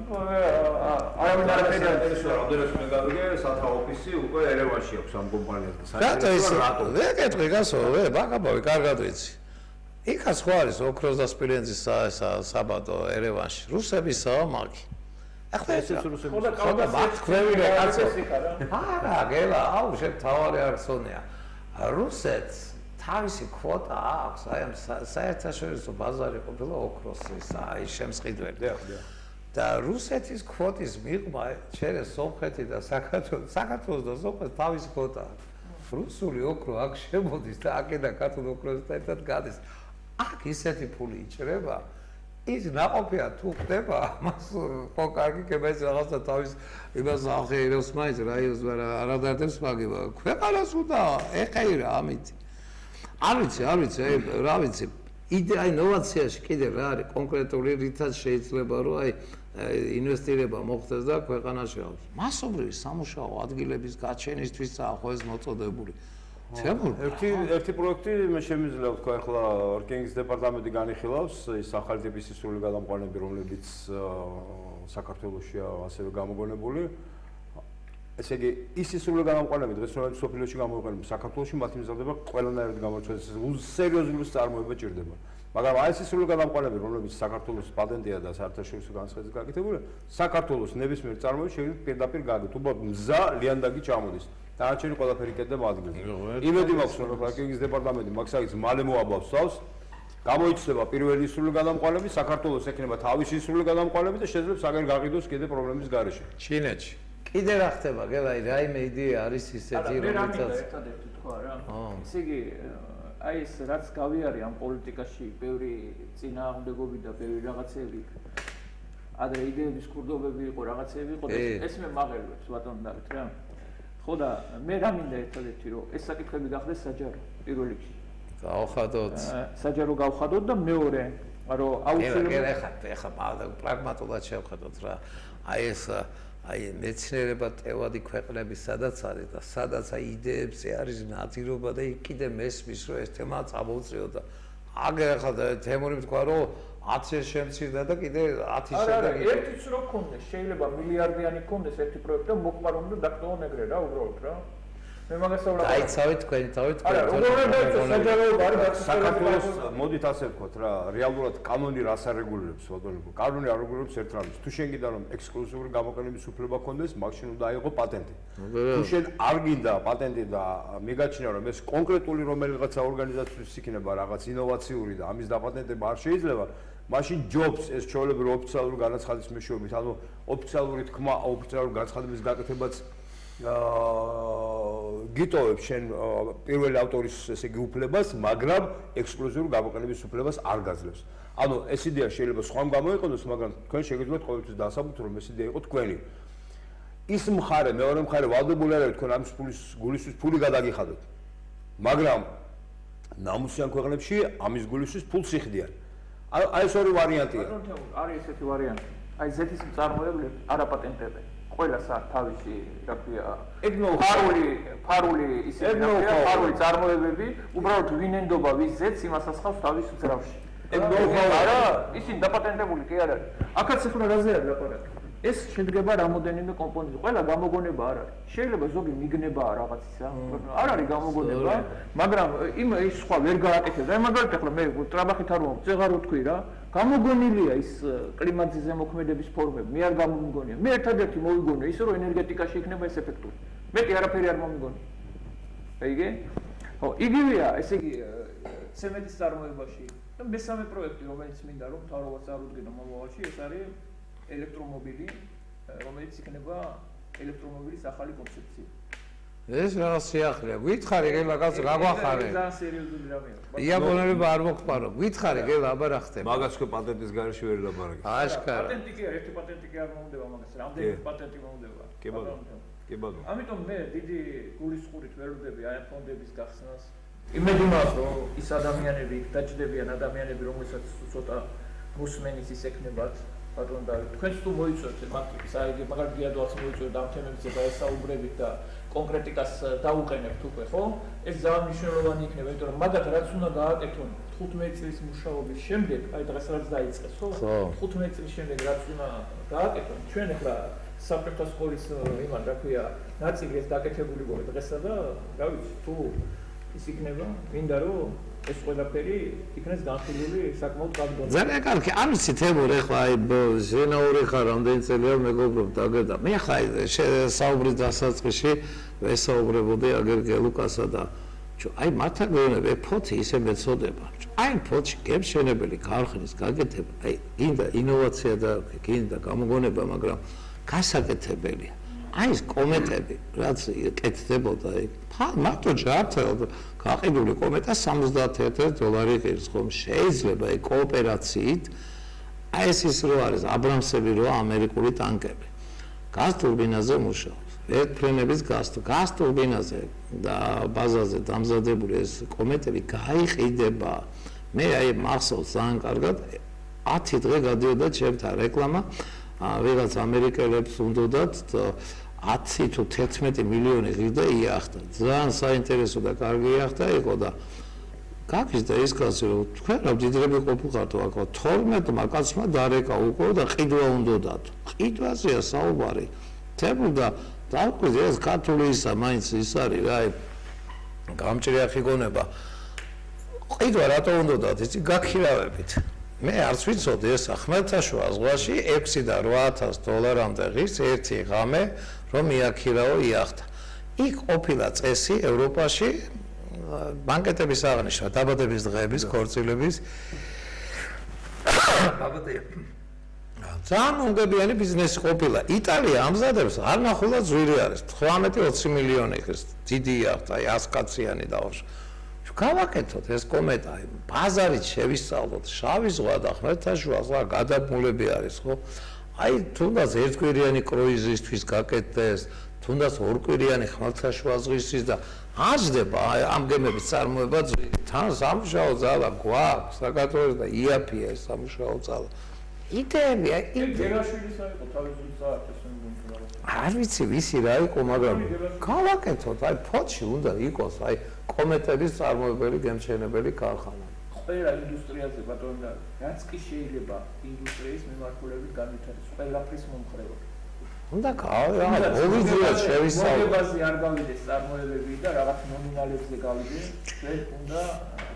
C: არავინ არ ხედავს.
B: რამდენად მე გავიგე სათა ოფისი უკვე ერევანში აქვს ამ კომპანიას და
A: რატო ეს ვეკეთვი გასო ბაკაბავი კარგად ვიცი იქაც ხო არის ოქროს და სპილენძის საბადო ერევანში რუსებისაა მაგი ახლა ეს
B: რუსების
A: ხოდა ბაქქვევია კაცო არა გელა აუ შენ თავარი არცონია რუსეთს თავისი კვოტა აქვს აი ამ საერთაშორისო ბაზარი ყოფილა ოქროსის აი შემსყიდველი და რუსეთის კვოტის მიღმა შეიძლება სომხეთი და საქართველოს და სომხეთს თავის კვოტა რუსული ოქრო აქ შემოდის და აქედან ქართულ ოქროსთან ერთად გადის აქ ისეთი ფული იჭრება ის ნაყოფია თუ ხდება მას ხო კარგი კებეც რაღაცა თავის იმას ახეროს მაინც რაიონს არადარდებს მაგება ქვეყანას უნდა ეხეირა ამით არ ვიცი რა ვიცი იდეა ინოვაციაში კიდე რა არის კონკრეტული რითაც შეიძლება რომ აი ინვესტირება მოხდეს და ქვეყანაში აქვს. მასობრივი სამუშაო ადგილების გაჩენისთვისაა ხო ეს მოწოდებული. თემურ
B: ერთი პროექტი მე შემიძლია ვთქვა ახლა რკინგის დეპარტამენტი განიხილავს ის ახალი ტიპის სრული გადამყვანები რომლებიც საქართველოშია ასევე გამოგონებული. ესე იგი ის სრული გადამყვანები დღეს რომელიც სოფლიოში გამოიყენება საქართველოში მათი მზადდება ყველანაირად გამორჩევის სერიოზული წარმოება ჭირდება. მაგრამ აი ეს სრული გადამყვანები რომლებიც საქართველოს პატენტია და საერთაშორისო განცხადებით გაკეთებულია საქართველოს ნებისმიერ წარმოებას შეიძლება პირდაპირ გაგეთ უბრალოდ მზა ლიანდაგი ჩამოდის დანარჩენი ყველაფერი კეთდება ადგილზე იმედი მაქვს რომ რკინგის დეპარტამენტი მაქსაიც მალე მოაბავს თავს გამოიწვება პირველი სრული გადამყვანები საქართველოს ექნება თავისი სრული გადამყვანები და შეიძლება საგერ გაყიდოს კიდე პრობლემის გარეშე
A: ჩინეთში კიდე რა ხდება გელაი რაიმე იდეა არის ისეთი
C: რომელსაც ერთადერთი თქვა რა ესე იგი აი ეს რაც გავიარე ამ პოლიტიკაში ბევრი წინააღმდეგობი და ბევრი რაღაცები ადრე იდეების კურდობები იყო რაღაცები იყო და ეს მე მაღელვებს ბატონო დავით რა ხო და მე რა მინდა ერთადერთი რომ ეს საკითხები გახდეს საჯარო პირველ რიგში
A: გავხადოთ
C: საჯარო გავხადოთ და მეორე რომ
A: აუცილებლად ეხლა პრაგმატულად შევხედოთ რა აი ეს აი მეცნიერება ტევადი ქვეყნები სადაც არის და სადაც აი იდეებზე არის ნადირობა და იქ კიდე მესმის რომ ეს თემა წამოვწიო და აგერ ახლა თემური თქვა რომ 1000 შემცირდა და კიდე 10
C: არა,
A: შედეგი.
C: ერთიც რო ქონდეს, შეიძლება მილიარდიანი ქონდეს ერთი პროექტი და მოყარონ და დაკტოონ ეგრე რა, უბრალოდ რა. მე მაგას ვსაუბრობ.
A: დაიცავით თქვენი თავით თქვენ.
C: არა, უბრალოდ საჯარო არის
B: საქართველოს მოდით ასე ვთქვათ რა, რეალურად კანონი რას არეგულირებს, ბატონო? კანონი არეგულირებს ერთ რამეს. თუ შენ გინდა რომ ექსკლუზიური გამოყენების უფლება ქონდეს, მაშინ უნდა აიღო პატენტი. თუ შენ არ გინდა პატენტი და მიგაჩნია რომ ეს კონკრეტული რომელიღაცა ორგანიზაციის იქნება რაღაც ინოვაციური და ამის დაპატენტება არ შეიძლება, მაშინ ჯობს ეს ჩვეულებრივი ოფიციალური განაცხადის მეშვეობით, ანუ ოფიციალური თქმა, ოფიციალური განაცხადების გაკეთებაც გიტოვებ შენ პირველი ავტორის ესე იგი უფლებას, მაგრამ ექსკლუზიური გამოყენების უფლებას არ გაძლევს. ანუ ეს იდეა შეიძლება სხვამ გამოიყენოს, მაგრამ თქვენ შეგიძლიათ ყოველთვის დასაბუთო რომ ეს იდეა იყო თქვენი. ის მხარე, მეორე მხარე ვალდებული არ არის თქვენ ამის ფულის გულისთვის ფული გადაგიხადოთ. მაგრამ ნამუსიან ქვეყნებში ამის გულისთვის ფულს იხდიან. აი ეს ორი ვარიანტია.
C: არის ესეთი ვარიანტი. აი ზეთის მწარმოებლები არაპატენტებენ. ყველას აქვს თავისი, რა ქვია, ფარული ისეთი ფარული წარმოებები, უბრალოდ ვინენდობა ვის ზეთს იმას ასხავს თავის ძრავში. არა, ისინი დაპატენტებული კი არ არის. აქაც ახლა რაზე არის ლაპარაკი? ეს შედგება რამოდენიმე კომპონენტი. ყველა გამოგონება არ არის. შეიძლება ზოგი მიგნებაა რაღაცისა, არ არის გამოგონება, მაგრამ ის სხვა ვერ გააკეთებს. აი მაგალითად ახლა მე ტრაბახით არ ვამბობ, წეღარ ვთქვი რა. გამოგონილია ის კლიმატის ზემოქმედების ფორმები, მე არ გამომიგონია. მე ერთადერთი მოვიგონე ის, რომ ენერგეტიკაში იქნება ეს ეფექტური. მეტი არაფერი არ მომიგონია. აიგე? ხო, იგივეა, ესე იგი, ცემენტის წარმოებაში. და მესამე პროექტი, რომელიც მინდა რომ თავრობას წარუდგინო მომავალში, ეს არის ელექტრომობილი, რომელიც იქნება ელექტრომობილის ახალი კონცეფცია.
A: ეს რაღაც სიახლეა. გითხარი გელა კაცო გაგვახარე.
C: ძალიან სერიოზული რამეა.
A: იაპონელები არ მოხმარო. გითხარი გელა აბა რა ხდება.
B: მაგას ხო პატენტის გარეშე ვერ ლაპარაკი.
A: აშკარა.
C: პატენტი კი არის, ერთი პატენტი კი არ მომდება მაგას, რამდენი პატენტი მომდება.
B: კი ბატონო. კი ბატონო.
C: ამიტომ მე დიდი გულისხმურით ვერ ვდები აი ფონდების გახსნას. იმედი მაქვს, რომ ის ადამიანები იქ დაჭდებიან, ადამიანები, რომელსაც ცოტა მოსმენის ის ექნებათ, ბატონო დავით, თქვენს თუ მოიწვევთ მარტიკის, აი მაგალითად გიადვალს მოიწვევთ ამ თემებზე დაესაუბრებით და კონკრეტიკას დაუყენებთ უკვე, ხო? ეს ძალიან მნიშვნელოვანი იქნება, იმიტომ რომ მაგათ რაც უნდა გააკეთონ 15 წლის მუშაობის შემდეგ, აი დღეს რაც დაიწყეს, ხო? 15 წლის შემდეგ რაც უნდა გააკეთონ, ჩვენ ახლა საფრთხე სკოლის იმან რა ქვია, ნაწილი ეს დაკეთებული გქონდა დღესა და რა ვიცი, თუ ის იქნება, მინდა რომ ეს ყველაფერი იქნეს განხილული საკმაოდ კარგად.
A: ძალიან კარგი. არ ვიცი თემური ახლა აი ზენაური ხარ რამდენი წელია მეგობრობ დაგედა. მე ხა საუბრის დასაწყისში ვესაუბრებოდი აგერ ლუკასა და აი მართა გეუბნები ფოთი ისე მეწოდება. აი ფოთში გემშენებელი ქარხნის გაკეთება, აი გინდა ინოვაცია და გინდა გამოგონება, მაგრამ გასაკეთებელია. აი ეს კომენტები, რაც კეთდებოდა, მარტო ჯართელად გაყიდული კომენტა $71,000 ღირს ხომ შეიძლება აი კოოპერაციით აი ეს ის რო არის აბრამსები რო ამერიკული ტანკები გაზ ტურბინაზე მუშაობს ერთფრენების გაზ ტურბინაზე და ბაზაზე დამზადებული ეს კომენტები გაიყიდება მე აი მახსოვს ძალიან კარგად 10 დღე გადიოდა ჩემთან რეკლამა ვიღაც ამერიკელებს უნდათ 10 თუ 11 მილიონი ღირდა იახტა. ძალიან საინტერესო და კარგი იახტა იყო და გაქიზდა ის კაცი რომ თქვენ რა დიდრები ყოფილიყავთ აქ 12 კაცმა დარეკა უკვე და ყიდვა უნდათ. ყიდვაზეა საუბარი. თებულა დავკვირდი ეს ქართული ისა მაინც ის არის რა გამჭრია ხიგონება. ყიდვა რატო უნდათ იცი გაქირავებით. მე არც ვიცოდი ეს ხმელთაშუა ზღვაში 6 და $8,000-მდე ღირს ერთი ღამე რომ მიაქირავო იახტა. იქ ყოფილა წესი ევროპაში ბანკეტების აღნიშვნა, დაბადების დღეების, ქორწილების ძალიან უნგრიანი ბიზნესი ყოფილა. იტალია ამზადებს არ ნახულად ზვირი არის 18-20 მილიონი ღირს დიდი იახტა, 100 კაციანი დავაშ. გავაკეთოთ ეს კომენტა, ბაზარით შევისწავლოთ, შავი ზღვა და ხმელთაშუა ზღვა გადაბმულები არის, ხო? აი თუნდაც ერთკვირიანი კრუიზისთვის გაკეთდეს, თუნდაც ორკვირიანი ხმელთაშუა ზღვისთვის და აჯდება ამ გემების წარმოება თან სამუშაო ძალა გვაქვს, საქართველოს და იაფია ეს სამუშაო ძალა. იდეებია,
C: გერაშვილის არ იყო თავისი საათის
A: არ ვიცი ვისი რა იყო, მაგრამ გავაკეთოთ, აი ფოთში უნდა იყოს, აი კომეტების წარმოებელი გემჩენებელი ქარხანა.
C: ყველა ინდუსტრიაზე ბატონო, რაც კი შეიძლება ინდუსტრიის მიმართულებით განვითარდეს, ყველაფრის მომხრეობა.
A: უნდა მოვიძიოთ შევისწავლოთ.
C: მოგებაზე არ გავიდეს წარმოებები და რაღაც ნომინალებზე გავიდეს, ჩვენ უნდა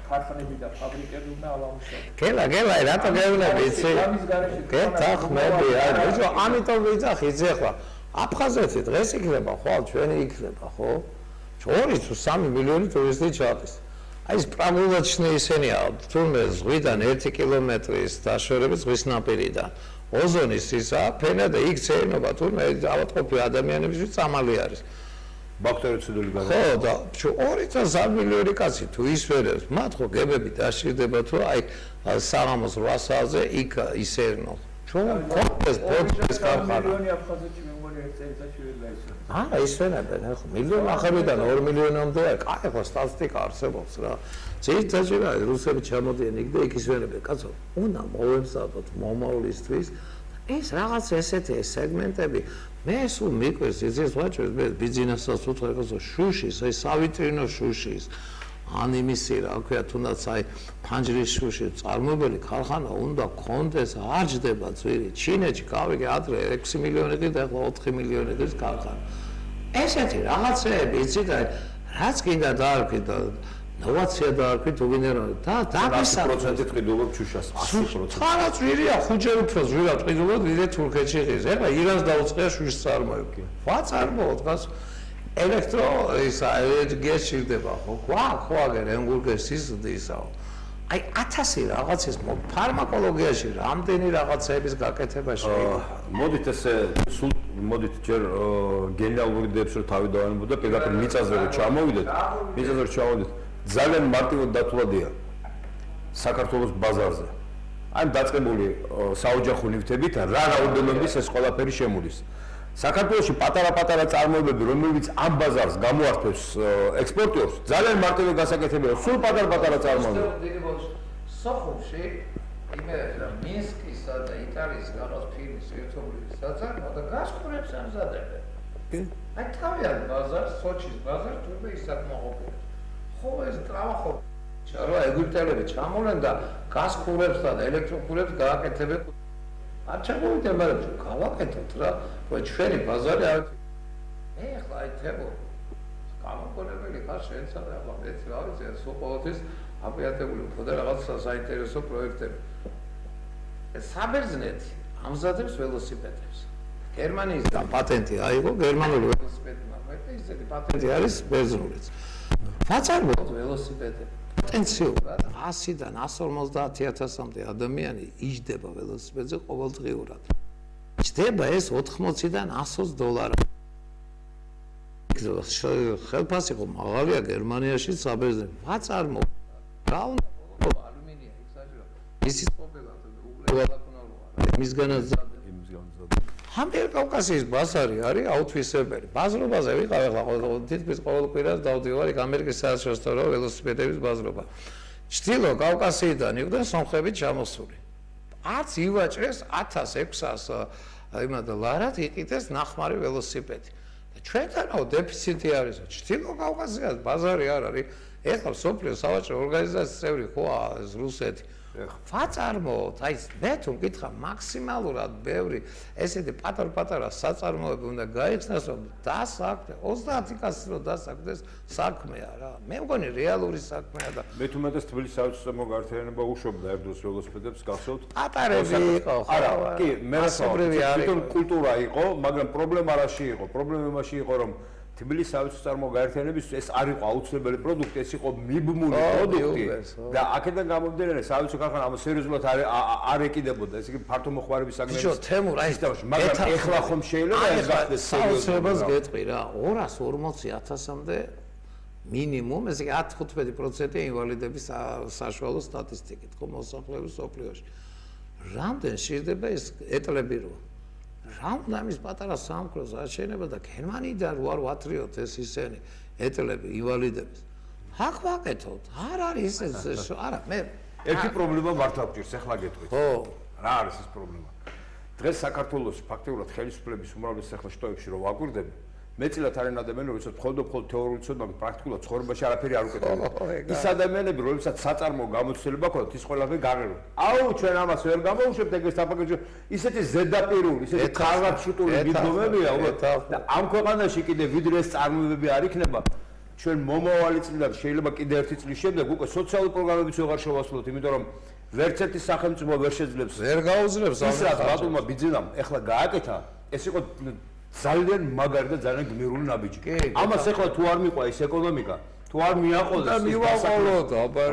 C: ქარხნები და ფაბრიკები უნდა ავამუშავოთ.
A: გელა, რატო გეუბნები იცი? გეთახმები, ბიჭო, ამიტომ ვიძახი იცი ახლა. აფხაზეთი დღეს იქნება, ხვალ ჩვენი იქნება, ხო? 2 თუ 3 მილიონი ტურისტი ჩადის. აი ეს პრაგულაჩნი ისენია, თურმე ზღვიდან 1 კილომეტრის დაშორებით ზღვის ნაპირიდან. ოზონის ისა ფენა და იქ ცერნობა თურმე ავატყოფი ადამიანებისთვის წამალი არის.
B: ბაქტერიციდული
A: ხო და 2-3 მილიონი კაცი თუ ისვერებს, მათ ხო გებები დაშირდება თუ აი საღამოს 8 საათზე იქ ისერნო. ჩვენ კონდეს პოდკასტის ქარხანა.
C: მილიონი აფხაზეთში მე მგონი ერთ წელიწადში ვერ გაისვენებს.
A: არა, ისვენებენ, ხო, მილიონ ახებიდან 2 მილიონამდე, კაი ხო სტატისტიკა არსებობს რა. ძირითადად რა რუსები ჩამოდიან იქ და იქ ისვენებენ, კაცო, უნდა მოვემსადოთ მომავლისთვის. ეს რაღაც ესეთი სეგმენტები მე სულ მიყვეს იცის ვაჭრებს მე ბიზნესსაც უთხრა კაცო შუშის აი სავიტრინო შუშის ან იმისი რა ქვია თუნდაც აი ფანჯრის შუში წარმოებელი ქარხანა უნდა კონდეს არ ჯდება ძვირი ჩინეთში გავიგე ადრე 6 მილიონი და ახლა 4 მილიონი ის ქარხანა ესეთი რაღაცეები იცი და რაც კიდე დაარქვი და ნოვაცია დაარქვი თუ გინერალი და დაგისა
B: 100% ყიდულობ შუშას 100%.
A: ხარა ძვირია ხუჯერ უფრო ძვირად ყიდულობ ვიდრე თურქეთში ხის. ეხლა ირანს დაუწყია შუშის წარმოება. ვაწარმოოთ გას ელექტრო ისა ენერგია შეიძლება ხო? ხო აგერ ენგურგეს ისდისაო. აი 1000 რაღაცის ფარმაკოლოგიაში რამდენი რაღაცების გაკეთება შეიძლება.
B: მოდით ესე სულ მოდით ჯერ გენერალური დებს რო თავი დავანებო და პირდაპირ მიწაზე რო ჩამოვიდეთ. მიწაზე რო ჩამოვიდეთ. ძალიან მარტივად დათვლადია საქართველოს ბაზარზე. აი დაწყებული საოჯახო ნივთებით რა რაოდენობის ეს ყველაფერი შემოდის. საქართველოში პატარა-პატარა წარმოებები, რომლებიც ამ ბაზარს გამოართვევს ექსპორტიორს, ძალიან მარტივი გასაკეთებია, სულ პატარა-პატარა წარმოებები.
A: სოხუმში იმერა მინსკისა და იტალიის რაღაც ფირმის ერთობლივი საწარმო და გასკურებს ამზადებენ. აი თავიანთ ბაზარს, სოჩის ბაზარს თურმე ისაკმაყოფილებს. ხო ეს ტრაბახო რა ეგვიპტელები ჩამოვლენ და გასკურებს და ელექტროკურებს გააკეთებენ. არ ჩამოვიდა მაგრამ გავაკეთოთ რა, ვაი ჩვენი ბაზარი არ მე ახლა აი თებო გამოგონებელი ხარ შენსა და ახლა მეც რა ვიცი სულ ყოველთვის აპრიატებული ხოდა რაღაც საინტერესო პროექტები. საბერძნეთი ამზადებს ველოსიპედებს. გერმანიის და პატენტი აიღო გერმანული ველოსიპედი მაგრამ ისეთი პატენტი არის ბერძნულიც. ვაწარმოოთ ველოსიპედები. პოტენციურად 100-დან 150,000-მდე ადამიანი იჯდება ველოსიპედზე ყოველდღიურად. ჯდება ეს 80-დან 120 დოლარი. ხელფასი ხო მაღალია გერმანიაში საბერძნეთში. ვაწარმოოთ. რა უნდა ალუმინია იქ საჭირო. ისის ყოფილა უგლეხა მისგანაც ამერიკა-კავკასიის ბაზარი არის აუთვისებელი. ბაზრობაზე ვიყავ ახლა თითქმის ყოველ კვირას დავდივარ იქ ამერიკის საერთაშორისო ველოსიპედების ბაზრობა. ჩრდილო კავკასიიდან იყვნენ სომხები ჩამოსული. არც ივაჭრეს 1600 იმად ლარად იყიდეს ნახმარი ველოსიპედი. და ჩვენთანო დეფიციტი არის. ჩრდილო კავკასიას ბაზარი არ არის. ეხლა სოფლიო სავაჭრო ორგანიზაციის წევრი ხო ეს რუსეთი. ვაწარმოოთ, აი მე თუ მკითხა მაქსიმალურად ბევრი ესეთი პატარ-პატარა საწარმოები უნდა გაიხსნას, რომ დასაქმე 30 კაცს რო დასაქმდეს საქმეა რა. მე მგონი რეალური საქმეა და
B: მე თუმეტეს თბილისის საერთაშორისო გაერთიანება უშვებდა ერთდროს ველოსიპედებს გახსოვთ?
A: პატარები იყო ხო?
B: არა, კი, მე
A: ასობრივი არის.
B: თვითონ კულტურა იყო, მაგრამ პრობლემა რაში იყო? პრობლემა იმაში იყო, რომ თბილისის საერთაშორისო გაერთიანების ეს არ იყო აუცილებელი პროდუქტი, ეს იყო მიბმული პროდუქტი და აქედან გამომდინარე საერთაშორისო ქარხანა ამ სერიოზულად არ ეკიდებოდა, ეს იგი ფართო მოხმარების საგნების.
A: ბიჭო, თემურ, აი
B: მაგრამ ეხლა ხომ შეიძლება ეს გახდეს
A: საოცრებას გეტყვი რა, 240,000-მდე მინიმუმ, ეს იგი 10-15% ინვალიდების საშუალო სტატისტიკით, ხო მოსახლეობის სოფლიოში. რამდენ შეიძლება ეს ეტლები რო? რა უნდა ამის პატარა სამკროს არ შეიძლება და გერმანიიდან რო არ ვათრიოთ ეს ისენი ეტლები ინვალიდების. აქ ვაკეთოთ. არ არის ეს არა მე
B: ერთი პრობლემა მართლა გვჭირს, ახლა გეტყვით.
A: ხო,
B: რა არის ეს პრობლემა? დღეს საქართველოს ფაქტიურად ხელისუფლების უმრავლეს ახლა შტოებში რო ვაკვირდები, მეწილად არის ადამიანები, როდესაც მხოლოდ თეორიულად ცოდნა, მაგრამ პრაქტიკულად ცხოვრებაში არაფერი არ უკეთებია. ის ადამიანები, როდესაც საწარმო გამოცდილება ქონდათ, ის ყველაფერი გაღეროთ. აუ, ჩვენ ამას ვერ გამოვუშვებთ ეგრე საფაგეში. ისეთი ზედაპირული, ისეთი ხარვატშუტული მიდგომებია, და ამ ქვეყანაში კიდე ვიდრე ეს წარმოებები არ იქნება, ჩვენ მომავალი წლიდან შეიძლება კიდე ერთი წლის შემდეგ უკვე სოციალური პროგრამებიც ვეღარ შევასრულოთ, იმიტომ რომ ვერც ერთი სახელმწიფო ვერ შეძლებს
A: ვერ გაუძლებს
B: ის რაც ბატონმა ბიძინამ ეხლა გააკეთა, ეს იყო ძალიან მაგარი და ძალიან გმირული ნაბიჯი. ამას ეხლა თუ არ მიყვა ის ეკონომიკა, თუ არ მიაყოლეს
A: და მივაყოლოთ, აბა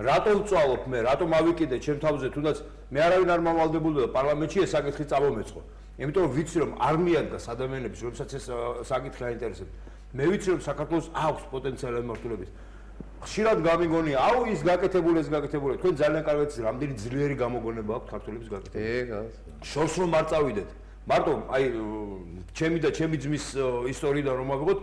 B: რატომ ვწვალობ მე, რატომ ავიკიდე ჩემ თავზე, თუნდაც მე არავინ არ მავალდებულია პარლამენტში ეს საკითხი წამომეწყო. იმიტომ რომ ვიცი რომ არ მიადგას ადამიანებს, როდესაც ეს საკითხი აინტერესებს. მე ვიცი რომ საქართველოს აქვს პოტენციალი მიმართულების. ხშირად გამიგონია, აუ ის გაკეთებული, ეს გაკეთებული. თქვენ ძალიან კარგად იცით, რამდენი ძლიერი გამოგონება აქვს ქართველების გაკეთებული. შორს რომ არ წავიდეთ. მარტო აი ჩემი და ჩემი ძმის ისტორიიდან რომ ავიღოთ,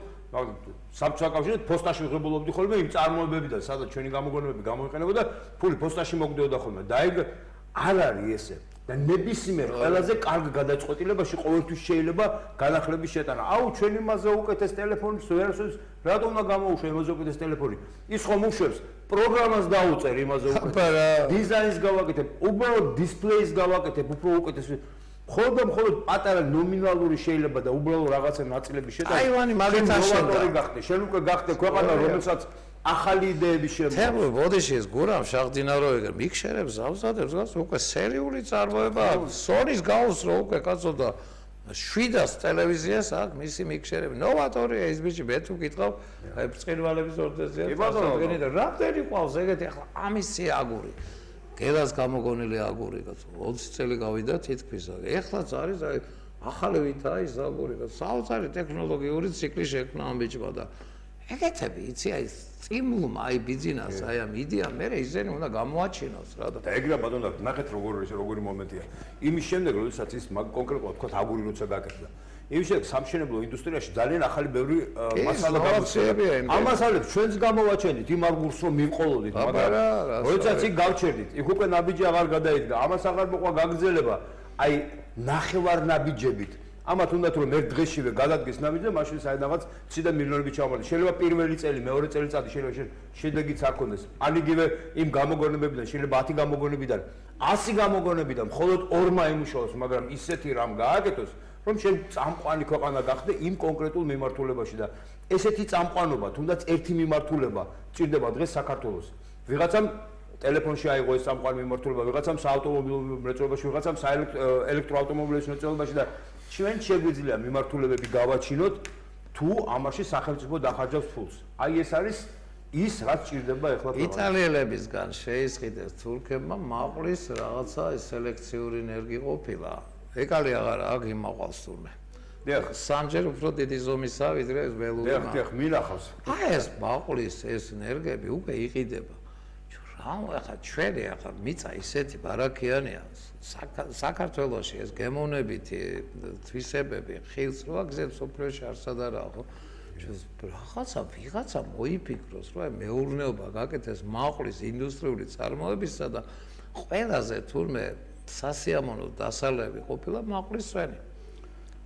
B: საბჭოთა კავშირში პოსტაში ვიღებულობდი ხოლმე იმ წარმოებებიდან, სადაც ჩვენი გამოგონებები გამოიყენებოდა, ფული პოსტაში მოგდეოდა ხოლმე. და ეგ არ არის ესე. და ნებისმიერ ყველაზე კარგ გადაწყვეტილებაში ყოველთვის შეიძლება განახლების შეტანა. აუ ჩვენ იმაზე უკეთეს ტელეფონის ვერასოდეს რატომ უნდა გამოუშვე იმაზე უკეთეს ტელეფონი? ის ხომ უშვებს პროგრამას დაუწერ იმაზე უკეთეს. დიზაინს გავაკეთებ, უბრალოდ დისპლეის გავაკეთებ, უფრო უკეთეს. მხოლოდ პატარა ნომინალური შეიძლება და უბრალოდ რაღაცა ნაწილების შეტანა.
A: აივანი მაგითაც
B: გახდე. შენ უკვე გახდე ქვეყანა, რომელსაც ახალი იდეები შემოგვიყვება.
A: თემო, ბოდიში ეს გურამ შახდინაროეგერ მიქშერებს, ავზადებს, გას უკვე სერიული წარმოება აქვს. სონის გავს რო უკვე კაცო და 700 ტელევიზიას აქვს მისი მიქშერები. ნოვატორია ეს ბიჭი, მე თუ გითხავ, აი ბრწყინვალების ორდენზეა. და რამდენი ყავს ეგეთი ახლა ამისი აგური. გელას გამოგონილი აგური, კაცო, 20 წელი გავიდა თითქმის. ეხლაც არის აი ახალი ვითაა ის აგური, კაცო. საოცარი ტექნოლოგიური ციკლი შექმნა ამ ბიჭმა და ეგეთები, იცი, აი წიმლმა, აი ბიზნეს, აი ამ იდეამ მე ისინი უნდა გამოაჩინოს რა და
B: ეგრე ბატონო, ნახეთ როგორი მომენტია. იმის შემდეგ, როდესაც ის კონკრეტულად თქვა აგური როცა გაკეთდა. იმის შემდეგ სამშენებლო ინდუსტრიაში ძალიან ახალი ბევრი მასალა გამოჩნდა. ამ მასალებს ჩვენც გამოვაჩენით იმ აგურს რომ მივყოლოდით, მაგრამ როდესაც იქ გავჩერდით, იქ უკვე ნაბიჯი აღარ გადაიდგა. ამას აღარ მოყვა გაგრძელება, აი ნახევარ ნაბიჯებით. ამათ უნდათ რომ ერთ დღეშივე გადადგეს ნაბიჯი და მაშინ საერთოდ ციდან მილიონები ჩავმართ. შეიძლება პირველი წელი, მეორე წელიწადი შეიძლება შედეგიც არ ქონდეს. ან იგივე იმ გამოგონებებიდან შეიძლება 10 გამოგონებიდან 100 გამოგონებიდან მხოლოდ 2-მა იმუშაოს, მაგრამ ისეთი რამ გააკეთოს, რომ შენ წამყვანი ქვეყანა გახდე იმ კონკრეტულ მიმართულებაში და ესეთი წამყვანობა, თუნდაც ერთი მიმართულება ჭირდება დღეს საქართველოს. ვიღაცამ ტელეფონში აიღო ეს წამყვანი მიმართულება, ვიღაცამ საავტომობილო მრეწველობაში, ვიღაცამ საელექტროავტომობილების მრეწველობაში და ჩვენ შეგვიძლია მიმართულებები გავაჩინოთ, თუ ამაში სახელმწიფო დახარჯავს ფულს. აი ეს არის ის, რაც ჭირდება ახლა ქვეყანას.
A: იტალიელებისგან შეისყიდეს თურქებმა მაყრის რაღაცა სელექციური ენერგი ყოფილა. ეკალი აღარა აქ იმაყავს თურმე.
B: დიახ,
A: სამჯერ უფრო დიდი ზომისაა, ვიდრე ეს ველური.
B: დიახ, მინახავს.
A: აი ეს მაყრის ეს ენერგები უკვე იყიდება. რა ახლა ჩვენი ახლა მიწა ისეთი ბარაქიანია საქართველოში ეს გემოვნებითი თვისებები ხილს რო აგზებს სოფლიოში არსად არა ხო რაღაცა ვიღაცა მოიფიქროს რომ მეურნეობა გაკეთეს მაყრის ინდუსტრიული წარმოებისა და ყველაზე თურმე სასიამოვნო დასალევი ყოფილა მაყრის სვენი.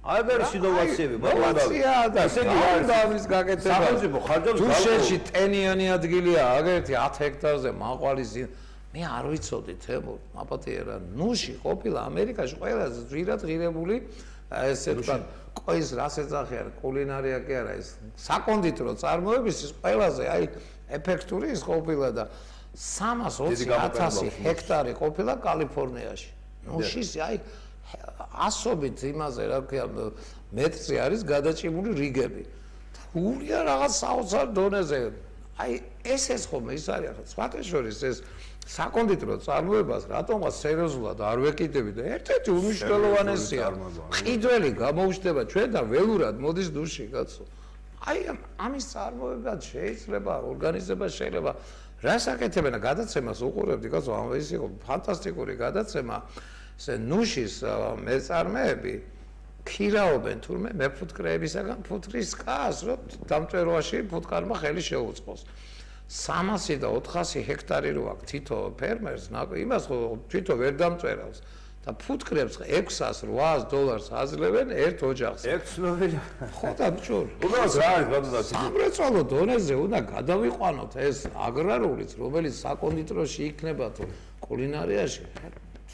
B: აი ბერს ინოვაციები
A: ბოლონდავია და ამის გაკეთება
B: სახელმწიფო ხარჯავს
A: თუშეთში ტენიანი ადგილია აგერთი 10 ჰექტარზე მაყვალის მე არ ვიცოდი თემო აპატიერა ნუში ყოფილა ამერიკაში ყველაზე ძვირად ღირებული ესე თქვა ყოის რას ეძახიან კულინარია კი არა ეს საკონდიტრო წარმოების ის ყველაზე აი ეფექტური ის ყოფილა და 320,000 ჰექტარი ყოფილა კალიფორნიაში ნუშის აი ასობით იმაზე რა ქვია მეტრზე არის გადაჭიმული რიგები. გულია რაღაც საოცარ დონეზე. აი ეს ხომ ის არის ახლა სხვადასხვის ეს საკონდიტრო წარმოებას რატომღაც სერიოზულად არ ვეკიდები და ერთ-ერთი უმნიშვნელოვანესია. ყიდველი გამოუჩნდება ჩვენ და ველურად მოდის დუში კაცო. აი ამის წარმოება შეიძლება ორგანიზება შეიძლება რას აკეთებენ გადაცემას უყურებდი კაცო ამ ის იყო ფანტასტიკური გადაცემა. ესე ნუშის მეწარმეები ქირაობენ თურმე მეფუტკრეებისაგან ფუტკრის კას რომ დამწვერვაში ფუტკარმა ხელი შეუწყოს 300 და 400 ჰექტარი რო აქვს თითო ფერმერს იმას თვითონ ვერ დამწვერავს და ფუტკრებს $600-800 აძლევენ ერთ ოჯახს.
B: ერთ ცნობილი.
A: ხო და ბჭო.
B: უბრალოდ რა არის ბატონო?
A: სამრეწველო დონეზე უნდა გადავიყვანოთ ეს აგრარულიც, რომელიც საკონდიტროში იქნება თუ კულინარიაში.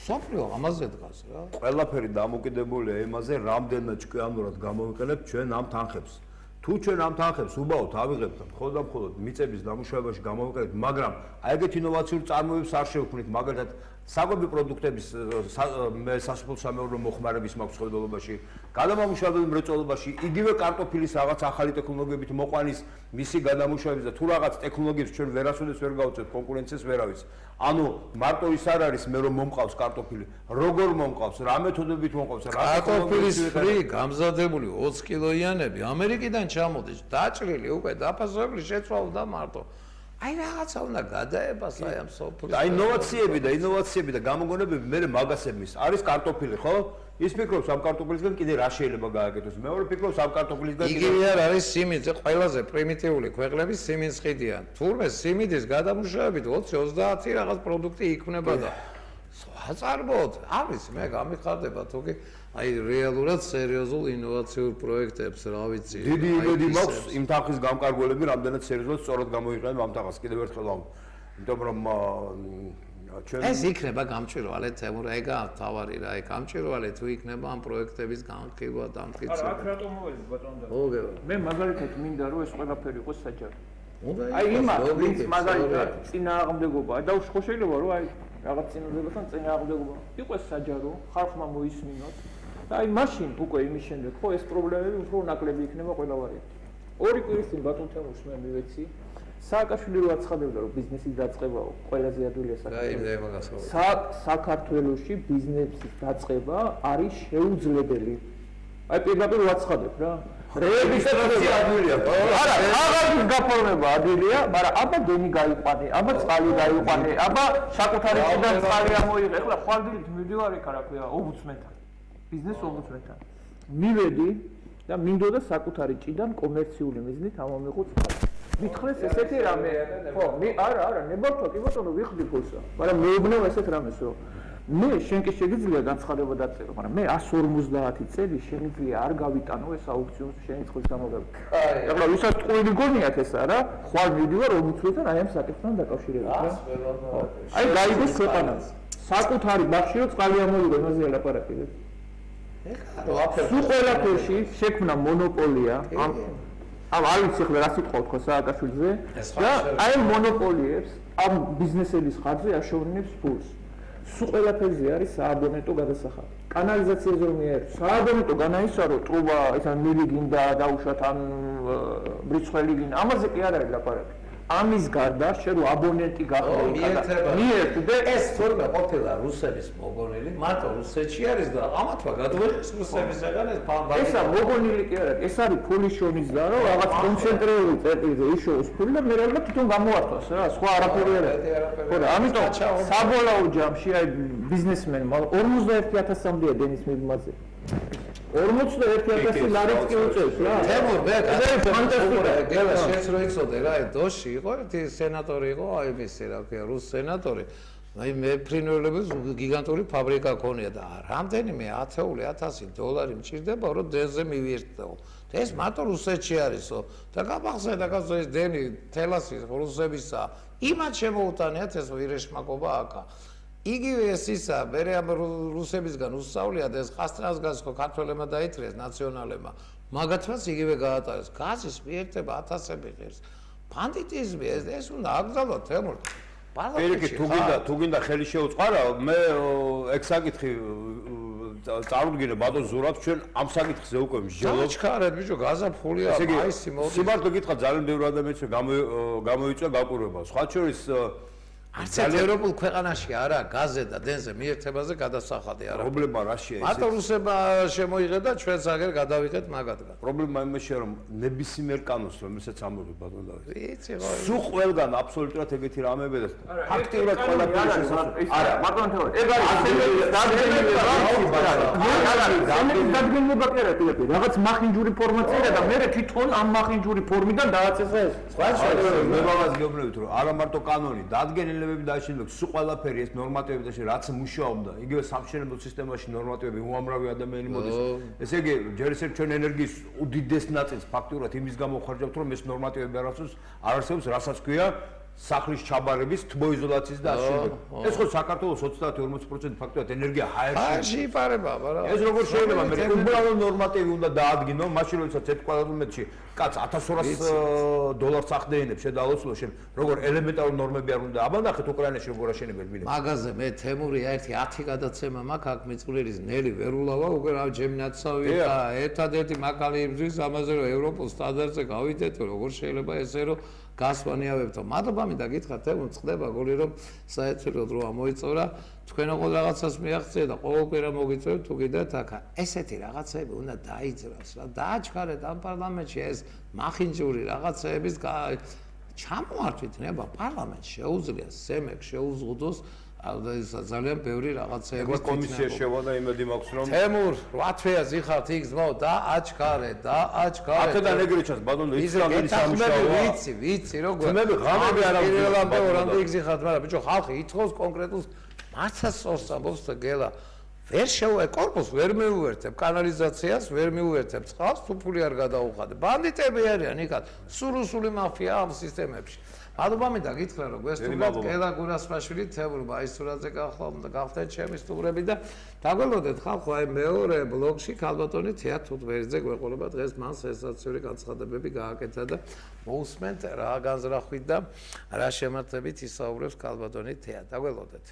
A: სოფლიო ამაზე დგას რა.
B: ყველაფერი დამოკიდებულია იმაზე, რამდენად ჭკვიანურად გამოვიყენებთ ჩვენ ამ თანხებს. თუ ჩვენ ამ თანხებს უბაუთ ავიღებთ და მხოლოდ და მხოლოდ მიწების დამუშავებაში გამოვიყენებთ, მაგრამ აი ეგეთ ინოვაციურ წარმოებებს არ შევქმნით, მაგალითად საკვები პროდუქტების მე სასოფლო-სამეურნეო მოხმარების მაქვს ხელდელობაში, გადამამუშავებელი მრეწველობაში, იგივე კარტოფილის რაღაც ახალი ტექნოლოგიებით მოყვანის მისი გადამუშავების და თუ რაღაც ტექნოლოგიებს ჩვენ ვერასოდეს ვერ გავუწევთ, კონკურენციას ვერავის. ანუ მარტო ის არ არის მე რომ მომყავს კარტოფილი, როგორ მომყავს, რა მეთოდებით მომყავს, რა
A: კარტოფილის ფრი გამზადებული 20 კილოიანები ამერიკიდან ჩამოდის, დაჭრილი უკვე დაფასებული შეცვალდა მარტო. აი რაღაცა უნდა გადაებას აი ამ სოფლის.
B: აი ინოვაციები და გამოგონებები მე მაგასების არის კარტოფილი, ხო? ის ფიქრობს ამ კარტოფილისგან კიდე რა შეიძლება გააკეთოს. მეორე ფიქრობს ამ კარტოფილისგან
A: იგივე არ არის სიმინდი, ყველაზე პრიმიტიული ქვეყნების სიმინდს ყიდიან. თურმე სიმინდის გადამუშავებით 20-30 რაღაც პროდუქტი იქმნება და აწარმოოთ. არის მე გამიხარდება თუკი აი რეალურად სერიოზულ ინოვაციურ პროექტებს, რა ვიცი.
B: დიდი იმედი მაქვს იმ თანხის გამკარგველები, რამდენად სერიოზულად სწორად გამოიყენებ ამ თანხას. კიდევ ერთხელ ვამბობ. იმიტომ რომ ჩვენ
A: ეს იქნება გამჭვირვალე თემურ, ეგაა თავარი რა, ეგ გამჭვირვალე თუ იქნება ამ პროექტების განხილვა, დამტკიცება.
C: აქ რატომ მოველს ბატონო?
A: მოგება.
C: მე მაგალითად მინდა რომ ეს ყველაფერი იყოს საჯარო.
A: უნდა
C: აი იმას ვინც
A: ლოგიკებს,
C: მაგალითად წინააღმდეგობა და ხო შეიძლება რომ აი რაღაც წინააღმდეგობასთან წინააღმდეგობა იყოს საჯარო, ხალხმა მოისმინოს და აი მაშინ უკვე იმის შემდეგ ხო ეს პრობლემები უფრო ნაკლები იქნება ყველა ვარიანტი. ორი კვირის წინ ბატონ თემურს მე მივეცი სააკაშვილი რო აცხადებდა რომ ბიზნესის დაწყებაო ყველაზე ადვილია საქართველოში ბიზნესის დაწყება არის შეუძლებელი. აი პირდაპირ ვაცხადებ რა. რეესტრაცია ადვილია. არა, აღარ გაფორმება ადვილია, მაგრამ აბა დენი გაიყვანე, აბა წყალი გაიყვანე, აბა საკუთარი წიდან წყალი ამოიღე. ეხლა ხვალდილით მივდივარ იქ რა ქვია ომბუდსმენთან. ბიზნეს ომბუდსმენთან. მივედი და მინდოდა საკუთარი ჭიდან კომერციული მიზნით ამომიღო წყალი. მითხრეს ესეთი რამე, ხო, არა, ნებართვა კი ბატონო ვიხდი ფულსა, მაგრამ მეუბნევ ესეთ რამეს, რომ მე შენ კი შეგიძლია განცხადება დაწერო, მაგრამ მე 150 წელი შეგიძლია არ გავიტანო ეს აუქციონს შენი წყლის გამოგება. ეხლა ვისაც ტყუილი გონიათ ესა რა, ხვალ მივდივარ ომბუდსმენთან აი ამ საკითხთან დაკავშირებით რა. აი გაიგოს ქვეყანა. საკუთარი ბაღშიო წყალი ამოვიღო, იმაზე ლაპარაკი. სულ ყველაფერში შექმნა მონოპოლია ამ არ ვიცი ხლა რა სიტყვა თქვა სააკაშვილიძე და აი მონოპოლიებს ამ ბიზნესების ხარჯზე აშოვნებს ფულს. სულ ყველაფერზე არის სააბონეტო გადასახადი. კანალიზაციაზე რომ მიერ სააბონეტო განაისარო ტრუბა, ესა მილი გინდა დაუშვათ ან ბრიცხველი გინდა, ამაზე კი არ არის ლაპარაკი. ამის გარდა შენ რო აბონენტი გახდე მიერთდე
A: ეს თორემ ყოფილა რუსების მოგონილი, მარტო რუსეთში არის და ამათვა გადავიღეს რუსებისგან ეს ბამბა.
C: ესა მოგონილი კი არ არის, ეს არის ფულის შონის და რომ რაღაც კონცენტრირებული წერტილზე იშოვის ფული და მე რა თვითონ გამოართვას რა, სხვა არაფერი არ არის. ხო და ამიტომ საბოლოო ჯამში აი ბიზნესმენმა 41000-მდეა დენის მიღმაზე. 41000 ლარიც კი უწევს რა.
A: თემურ მე ფანტასტიკა. შენს რო იცოდე რა, დოში იყო ერთი სენატორი იყო, აი მისი რა ქვია, რუს სენატორი. აი მე ფრინველების გიგანტური ფაბრიკა ქონია და რამდენიმე $10,000 მჭირდება რომ დენზე მივიერთდაო. ეს მარტო რუსეთში არისო და გაბახსენდა ეს დენი თელასის რუსებისა. იმათ შემოუტანიათ ეს ვირეშმაკობა აკა. იგივე ეს ისა, მე ამ რუსებისგან უსწავლია და ეს ყასტრანსგანს ხო ქართველებმა დაითრიეს ნაციონალებმა. მაგათაც იგივე გაატარეს. გაზის მიერთება 1000-ები ღირს. ბანდიტიზმი ეს უნდა აკრძალოთ თემურ.
B: პირიქით თუ გინდა ხელი შეუწყარა, მე ეგ საკითხი წარუდგინე ბატონ ზურაბს ჩვენ ამ საკითხზე უკვე მსჯელობ.
A: ჩქარეთ ბიჭო, გაზაფხულია, მაისი მოდის.
B: სიმართლე გითხრა ძალიან ბევრი ადამიანს გამოიწვია გაყურება. სხვა შორის
A: არც ერთ ევროპულ ქვეყანაში არა გაზზე და დენზე მიერთებაზე გადასახადი არა.
B: პრობლემა რაშია ეს?
A: მარტო რუსებმა შემოიღეთ და ჩვენც აგერ გადავიღეთ მაგათგან.
B: პრობლემა იმაშია რომ ნებისმიერ კანონს რომელსაც ამბობ ბატონ დავით.
A: ვიცი ხო.
B: სულ ყველგან აბსოლუტურად ეგეთი რამეები და ფაქტიურად ყველაფერი შესაძლოა.
C: არა, ბატონ თეორია. ეგ არის დადგენილება კი არა, ტიპი. რაღაც მახინჯური ფორმაცია და მე თვითონ ამ მახინჯური ფორმიდან დააწესა ეს.
B: სხვა შორის მე მაგას გეუბნებით რომ არა მარტო კანონი, დადგენილი განყოფილებები დააშენებდა, სულ ყველაფერი ეს ნორმატივები და რაც მუშაობდა, იგივე სამშენებლო სისტემაში ნორმატივები უამრავი ადამიანი მოდის. ესე იგი, ჯერ ისევ ჩვენ ენერგიის უდიდეს ნაწილს ფაქტურად იმის გამო ხარჯავთ, რომ ეს ნორმატივები არ არსებობს, რასაც ქვია სახლის ჩაბარების, თბოიზოლაციის და ასეთები. ეს ხო საქართველოს 30-40% ფაქტობრივად ენერგია ჰაერში
A: იპარება, მაგრამ
B: ეს როგორ შეიძლება მე უბრალოდ ნორმატივი უნდა დაადგინო, მაშინ როდესაც ერთ კვადრატმეტრში კაც $1200 ახდენებს შედალოცულო შენ როგორ ელემენტარული ნორმები არ უნდა აბანახეთ უკრაინაში როგორ აშენებენ ბილები.
A: მაგაზე მე თემური ერთი 10 გადაცემა მაქვს აქ მიწულირის ნელი ვერულავა უკვე რა ჯემნაცავი და ერთადერთი მაკალი იბრძვის ამაზე რომ ევროპულ სტანდარტზე გავიდეთ როგორ შეიძლება ესე რომ გასვანიავებთო. მადლობა მინდა გითხრათ, თემურ წდება გული რომ საერთოდ რო ამოიწორა, თქვენ ოღონდ რაღაცას მიაღწია და ყოველკვირა მოგიწევთ თუ კიდათ აქ. ესეთი რაღაცები უნდა დაიძრას რა. დააჩქარეთ ამ პარლამენტში ეს მახინჯური რაღაცების ჩამოართვით ნება პარლამენტს შეუძლია სემეკ შეუზღუდოს ძალიან ბევრი რაღაცები
B: კომისია შევა და იმედი მაქვს რომ
A: თემურ 8 თვეას იხართ იქ ძმო და აჩქარე
B: აქედან ეგრე ჩანს ბატონო ისლამური სამუშაოა
A: ვიცი როგორ
B: თმები ღამები არ აქვს
A: პირველამდე ორამდე იქ იხართ მაგრამ ბიჭო ხალხი ითხოვს კონკრეტულს მართლა სწორს ამბობს და გელა ვერ შეუე კორპუსს ვერ მიუერთებ კანალიზაციას ვერ მიუერთებ წყალს თუ ფული არ გადაუხადე ბანდიტები არიან იქაც სურუსული მაფია ამ სისტემებში მადლობა მინდა გითხრა რომ გვესტუმრეთ კელა გურასპაშვილი თემურ მაისურაძე გახდეთ ჩემი სტუმრები და დაგველოდეთ ხალხო აი მეორე ბლოგში ქალბატონი თეა თუთბერძე გვეყოლება დღეს მან სენსაციური განცხადებები გააკეთა და მოусმენთ რა განზრახვით და რა შემართებით ისაუბრებს ქალბატონი თეა დაგველოდეთ